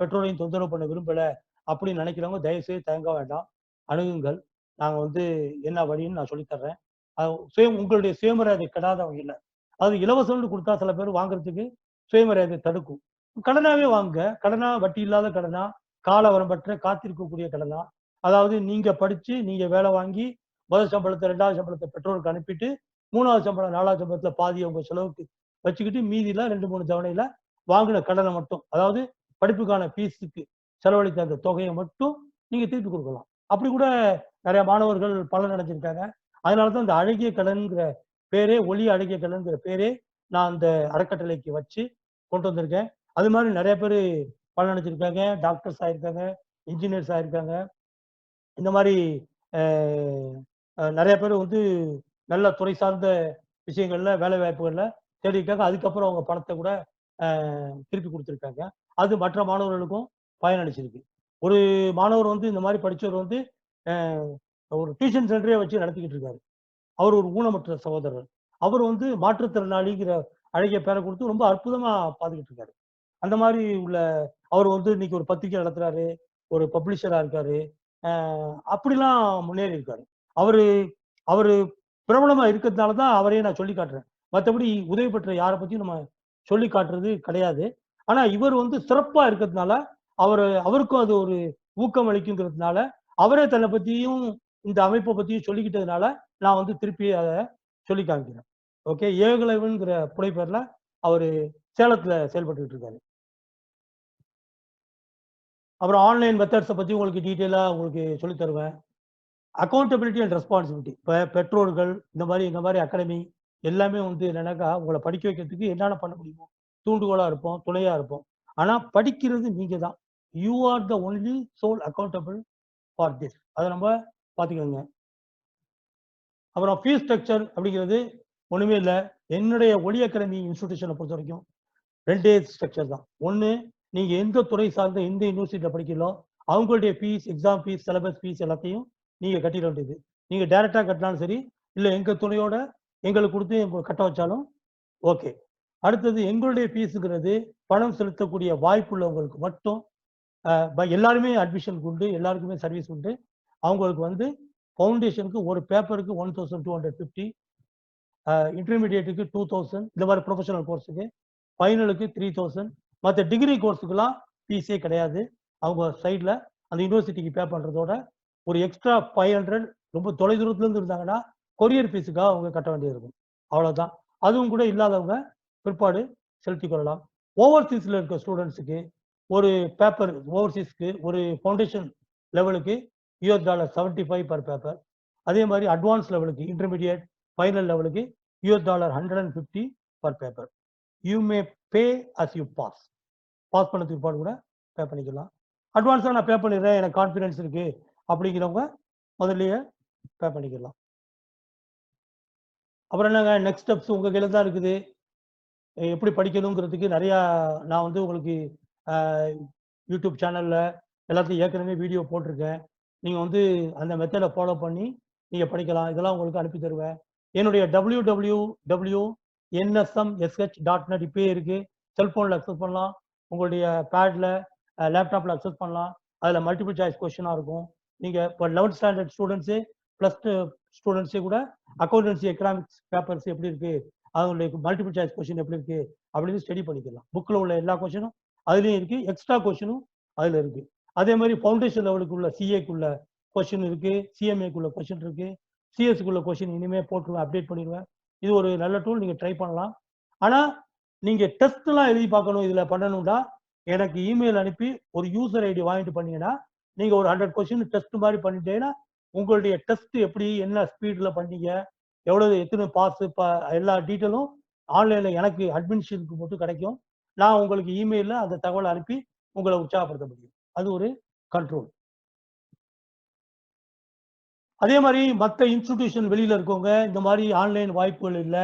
பெற்றோரையும் தொந்தரவு பண்ண விரும்பலை அப்படின்னு நினைக்கிறவங்க தயவுசெய்து தயங்க வேண்டாம், அணுகுங்கள். நாங்கள் வந்து என்ன வழின்னு நான் சொல்லித்தர்றேன். உங்களுடைய சுயமரியாதை கெடாத வகையில், அது இலவசம்னு கொடுத்தா சில பேர் வாங்குறதுக்கு சுயமரியாதை தடுக்கும். கடனாவே வாங்க, கடனா வட்டி இல்லாத கடனா, கால வரம்பற்ற காத்திருக்கக்கூடிய கடனா, அதாவது நீங்க படிச்சு நீங்க வேலை வாங்கி முதல் சம்பளத்தை 2வது சம்பளத்தை பெற்றோருக்கு அனுப்பிட்டு 3வது சம்பளம் 4வது சம்பளத்துல பாதி உங்க செலவுக்கு வச்சுக்கிட்டு மீதியில 2, 3 தவணையில வாங்கின கடனை மட்டும், அதாவது படிப்புக்கான ஃபீஸுக்கு செலவழித்த அந்த தொகையை மட்டும் நீங்க திருப்பி கொடுக்கலாம். அப்படி கூட நிறைய மாணவர்கள் பலன் அடைஞ்சிருக்காங்க. அதனாலதான் இந்த அழகிய கடன்ங்கிற பேரே, ஒளி அழகிய கடன்ங்கிற பேரே நான் அந்த அறக்கட்டளைக்கு வச்சு கொண்டு வந்திருக்கேன். அது மாதிரி நிறைய பேர் பலன் அடைஞ்சிருக்காங்க. டாக்டர்ஸ் ஆயிருக்காங்க, இன்ஜினியர்ஸ் ஆயிருக்காங்க. இந்த மாதிரி நிறைய பேர் வந்து நல்ல துறை சார்ந்த விஷயங்கள்ல வேலை வாய்ப்புகள்ல தேடிருக்காங்க. அதுக்கப்புறம் அவங்க பணத்தை கூட திருப்பி கொடுத்துருக்காங்க. அது மற்ற மாணவர்களுக்கும் பயனளிச்சிருக்கு. ஒரு மாணவர் வந்து இந்த மாதிரி படிச்சவர் வந்து ஒரு டியூஷன் சென்டரே வச்சு நடத்திக்கிட்டு இருக்காரு. அவர் ஒரு ஊனமற்ற சகோதரர். அவர் வந்து மாற்றுத்திறனாளிங்கிற அழகிய பேரை கொடுத்து ரொம்ப அற்புதமா பார்த்துக்கிட்டு இருக்காரு. அந்த மாதிரி உள்ள அவர் வந்து இன்னைக்கு ஒரு பத்திரிகை நடத்துறாரு, ஒரு பப்ளிஷரா இருக்காரு. அப்படிலாம் முன்னேறி இருக்காரு. அவரு அவரு பிரபலமா இருக்கிறதுனால தான் அவரையே நான் சொல்லி காட்டுறேன். மத்தபடி உதவி பெற்ற யார பத்தியும் நம்ம சொல்லி காட்டுறது கிடையாது. ஆனா இவர் வந்து சிறப்பா இருக்கிறதுனால, அவருக்கும் அது ஒரு ஊக்கம் அளிக்குங்கிறதுனால, அவரே தன்னை பத்தியும், இந்த அமைப்பை பத்தியும் சொல்லிக்கிட்டதுனால, நான் வந்து திருப்பி அத சொல்லி காமிக்கிறேன். ஓகே. ஏகலைவன்ங்கிற புனைப்பெயர்ல அவரு சேலத்துல செயல்பட்டுட்டு இருக்காரு. அப்புறம் ஆன்லைன் மெத்தட்ஸ பத்தி உங்களுக்கு டீட்டெயிலா உங்களுக்கு சொல்லி தருவேன். Accountability and responsibility. இப்ப பெற்றோர்கள் இந்த மாரி அகாடமி எல்லாமே வந்து என்னன்னாக்கா, உங்கள படிக்க வைக்கிறதுக்கு என்னென்ன பண்ண முடியுமோ, தூண்டுகோலா இருப்போம், துணையா இருப்போம். ஆனா படிக்கிறது நீங்க தான். You are the only sole accountable for this. அத நம்ம பார்த்துக்கங்க. அப்புறம் ஃபீஸ் ஸ்ட்ரக்சர் அப்படிங்கிறது ஒண்ணுமே இல்ல. என்னுடைய ஒளி அகாடமி இன்ஸ்டிடியூஷன பொறுத்தவரைக்கும் 2 ஸ்ட்ரக்சர் தான். ஒண்ணு, நீங்க எந்த துறை சார்ந்த எந்த யூனிவர்சிட்டியில படிக்கிறீங்களோ, அவங்களுடைய fees, exam fees, syllabus fees எல்லாத்தையும் நீங்க கட்டிட வேண்டியது. நீங்க டைரக்ட்டா கட்டினாலும் சரி, இல்ல எங்க துணையோட எங்களுக்கு குடுத்து கட்ட வச்சாலும் ஓகே. அடுத்தது எங்களுடைய ஃபீஸ்ங்கிறது பணம் செலுத்தக்கூடிய வாய்ப்புள்ளவங்களுக்கு மட்டும் எல்லாருமே அட்மிஷனுக்கு உண்டு. எல்லாருக்குமே சர்வீஸ் உண்டு. அவங்களுக்கு வந்து ஃபவுண்டேஷனுக்கு ஒரு பேப்பருக்கு 1250, இன்டர்மீடியேட்டுக்கு 2000, இந்த மாதிரி ப்ரொஃபஷனல் கோர்ஸுக்கு, ஃபைனலுக்கு 3000. மத்த டிகிரி கோர்ஸுக்குலாம் ஃபீஸே கிடையாது. அவங்க சைட்ல அந்த யுனிவர்சிட்டிக்கு பே பண்றதோட ஒரு எக்ஸ்ட்ரா 500 ரொம்ப தொலைதூரத்துல இருந்து இருந்தாங்கன்னா, கொரியர் ஃபீஸுக்காக அவங்க கட்ட வேண்டியது இருக்கும். அவ்வளவுதான். அதுவும் கூட இல்லாதவங்க பிற்பாடு செலுத்திக் கொள்ளலாம். ஓவர்சீஸ்ல இருக்க ஸ்டூடண்ட்ஸுக்கு ஒரு பேப்பர், ஓவர்சீஸ்க்கு ஒரு ஃபவுண்டேஷன் லெவலுக்கு $75 பெர் பேப்பர். அதே மாதிரி அட்வான்ஸ் லெவலுக்கு, இன்டர்மீடியேட், ஃபைனல் லெவலுக்கு $150 per paper. You may pay as you pass. Pass பண்ணதுக்கு பிற்பாடு கூட பே பண்ணிக்கலாம். அட்வான்ஸா நான் பே பண்ணிடுறேன், எனக்கு கான்ஃபிடன்ஸ் இருக்கு அப்படிங்கிறவங்க முதல்லயே பே பண்ணிக்கலாம். அப்புறம் என்னங்க நெக்ஸ்ட் ஸ்டெப்ஸ் உங்க கையில தான் இருக்குது. எப்படி படிக்கணுங்கிறதுக்கு நிறையா நான் வந்து உங்களுக்கு யூடியூப் சேனல்ல எல்லாத்தையும் ஏற்கனவே வீடியோ போட்டிருக்கேன். நீங்க வந்து அந்த மெத்தட ஃபாலோ பண்ணி நீங்க படிக்கலாம். இதெல்லாம் உங்களுக்கு அனுப்பி தருவேன். என்னுடைய www.nsmsh.net இப்பயே இருக்கு. செல்போன்ல அக்சஸ் பண்ணலாம். உங்களுடைய பேட்ல, லேப்டாப்ல அக்சஸ் பண்ணலாம். அதுல மல்டிபிள் சாய்ஸ் கொஸ்டினா இருக்கும். நீங்க இப்போ 11th ஸ்டாண்டர்ட் ஸ்டூடண்ட்ஸே, +2 ஸ்டூடண்ட்ஸே கூட அக்கவுண்டன்சி, எக்கனாமிக்ஸ் பேப்பர்ஸ் எப்படி இருக்கு, அதனுடைய மல்டிபிள் சாய்ஸ் கொஸ்டின் எப்படி இருக்கு அப்படின்னு ஸ்டடி பண்ணிக்கலாம். புக்ல உள்ள எல்லா கொஸ்டினும் அதுலயும் இருக்கு. எக்ஸ்ட்ரா கொஸ்டினும் அதுல இருக்கு. அதே மாதிரி ஃபவுண்டேஷன் லெவலுக்கு உள்ள சிஏக்குள்ள கொஸ்டின் இருக்கு, சிஎம்ஏக்குள்ள கொஸ்டின் இருக்கு, சிஎஸ்க்குள்ள கொஸ்டின் இனிமே போட்டுருவேன், அப்டேட் பண்ணிடுவேன். இது ஒரு நல்ல டூல், நீங்க ட்ரை பண்ணலாம். ஆனா நீங்க டெஸ்ட்லாம் எழுதி பார்க்கணும், இதுல பண்ணணும்னா எனக்கு இமெயில் அனுப்பி ஒரு யூசர் ஐடி வாங்கிட்டு பண்ணீங்கன்னா, நீங்க ஒரு 100 கொஸ்டின் டெஸ்ட் மாதிரி பண்ணிட்டீங்கன்னா, உங்களுடைய டெஸ்ட் எப்படி, என்ன ஸ்பீட்ல பண்ணீங்க, எவ்வளவு எத்தனை பாஸ், எல்லா டீட்டெயிலும் ஆன்லைன்ல எனக்கு அட்மிஷனுக்கு மட்டும் கிடைக்கும். நான் உங்களுக்கு இமெயில்ல அந்த தகவலை அனுப்பி உங்களை உற்சாகப்படுத்த முடியும். அது ஒரு கண்ட்ரோல். அதே மாதிரி மத்த இன்ஸ்டிடியூஷன் வெளியில இருக்கவங்க இந்த மாதிரி ஆன்லைன் வாய்ப்புகள் இல்ல,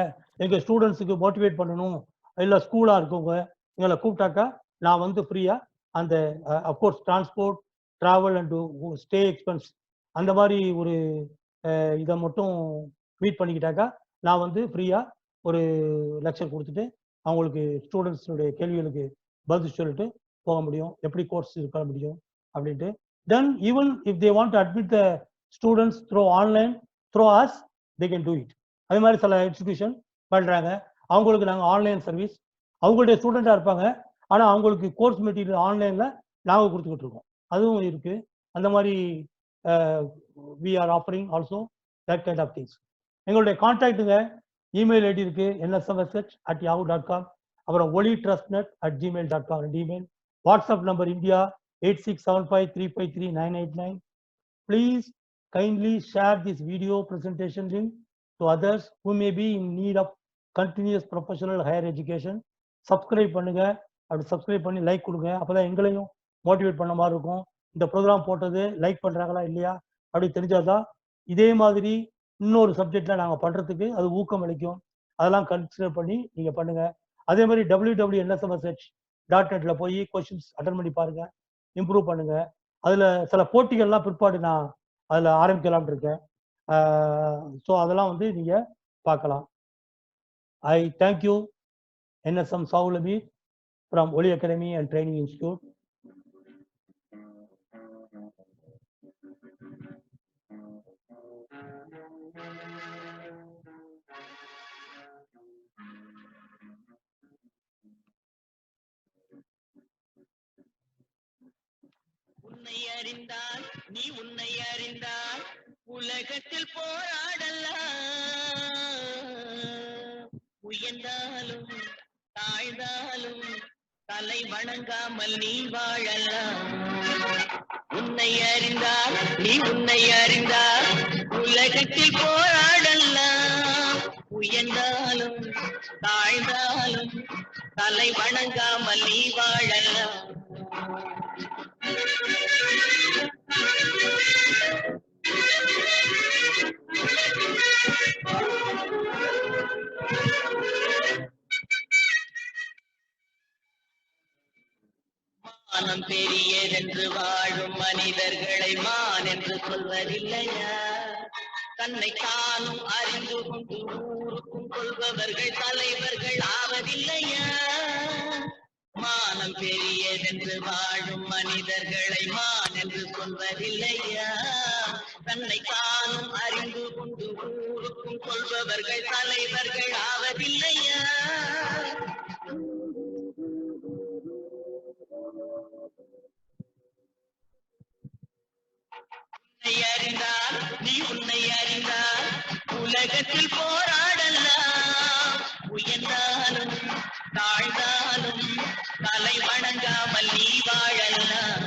எங்க ஸ்டூடண்ட்ஸுக்கு மோட்டிவேட் பண்ணணும், இல்ல ஸ்கூலா இருக்கவங்க எங்களை கூப்பிட்டாக்கா நான் வந்து ஃப்ரீயா அந்த of course transport, travel and stay expense அந்த மாதிரி ஒரு இதை மட்டும் மீட் பண்ணிக்கிட்டாக்கா நான் வந்து ஃப்ரீயா ஒரு லெக்சர் கொடுத்துட்டு அவங்களுக்கு ஸ்டூடெண்ட்ஸுடைய கேள்விகளுக்கு பதில் சொல்லிட்டு போக முடியும். எப்படி கோர்ஸ் பண்ண முடியும் அப்படின்ட்டு. தென் even if they want to admit the students through online, through us, they can do it. அதே மாதிரி சில இன்ஸ்டிடியூஷன் பண்றாங்க. அவங்களுக்கு நாங்கள் ஆன்லைன் சர்வீஸ், அவங்களுடைய ஸ்டூடெண்டாக இருப்பாங்க, ஆனால் அவங்களுக்கு கோர்ஸ் மெட்டீரியல் ஆன்லைனில் நாங்கள் கொடுத்துக்கிட்டு இருக்கோம். அதுவும் இருக்கு. அந்த மாதிரி we are offering also that kind of things. எங்களுடைய கான்டாக்டுங்க இமெயில் ஐடி இருக்கு, nsmsh@yahoo.com, அப்புறம் olitrustnet@gmail.com email. WhatsApp number India 8675353989. Please kindly share this video presentation link to others who may be in need of continuous professional higher education. Subscribe பண்ணுங்க, அப்படி சப்ஸ்கிரைப் பண்ணி லைக் கொடுங்க. அப்பதான் எங்களையும் மோட்டிவேட் பண்ண மாதிரி இருக்கும். இந்த ப்ரோக்ராம் போட்டது லைக் பண்றாங்களா இல்லையா அப்படி தெரிஞ்சாதான் இதே மாதிரி இன்னொரு சப்ஜெக்ட்ல நாங்கள் பண்றதுக்கு அது ஊக்கம் அளிக்கும். அதெல்லாம் கன்சிடர் பண்ணி நீங்க பண்ணுங்க. அதே மாதிரி www.nsmsh.net போய் கொஸ்டின்ஸ் அட்டன் பண்ணி பாருங்க, இம்ப்ரூவ் பண்ணுங்க. அதுல சில போட்டிகள்லாம் பிற்பாடு நான் அதுல ஆரம்பிக்கலாம்னு இருக்கேன். ஸோ அதெல்லாம் வந்து நீங்க பார்க்கலாம். I thank you, NSM Saul Amir from Oli Academy and Training Institute. உன்னை அறிந்தால் நீ உன்னை அறிந்தால் உலகத்தில் போராடலாம், உயர்ந்தாலும் தாழ்ந்தாலும் தலை வணங்காமல் நீ வாழலாம். உன்னை அறிந்தால் நீ உன்னை அறிந்தால் உலகத்தில் போராடலாம், உயர்ந்தாலும் தாழ்ந்தாலும் தலை வணங்காமல் நீ வாழலாம். மானம் பெரியதென்று வாழும் மனிதர்களை மான் என்று சொல்வதில்லையா? தன்னை தானும் அறிந்து கொண்டு ஊருக்கும் கொள்பவர்கள் தலைவர்கள் ஆவதில்லையா? மானம் பெரியதென்று வாழும் மனிதர்களை மான் என்று சொல்வதில்லையா? தன்னை தானும் அறிந்து கொண்டு ஊருக்கும் கொள்பவர்கள் தலைவர்கள் ஆவதில்லையா? உன்னை அறிந்தால் நீ உன்னை அறிந்தால் உலகத்தில் போராடலாம், உயர்ந்தாலும் தாழ்ந்தாலும் தலை வணங்காமல் நீ வாழலாம்.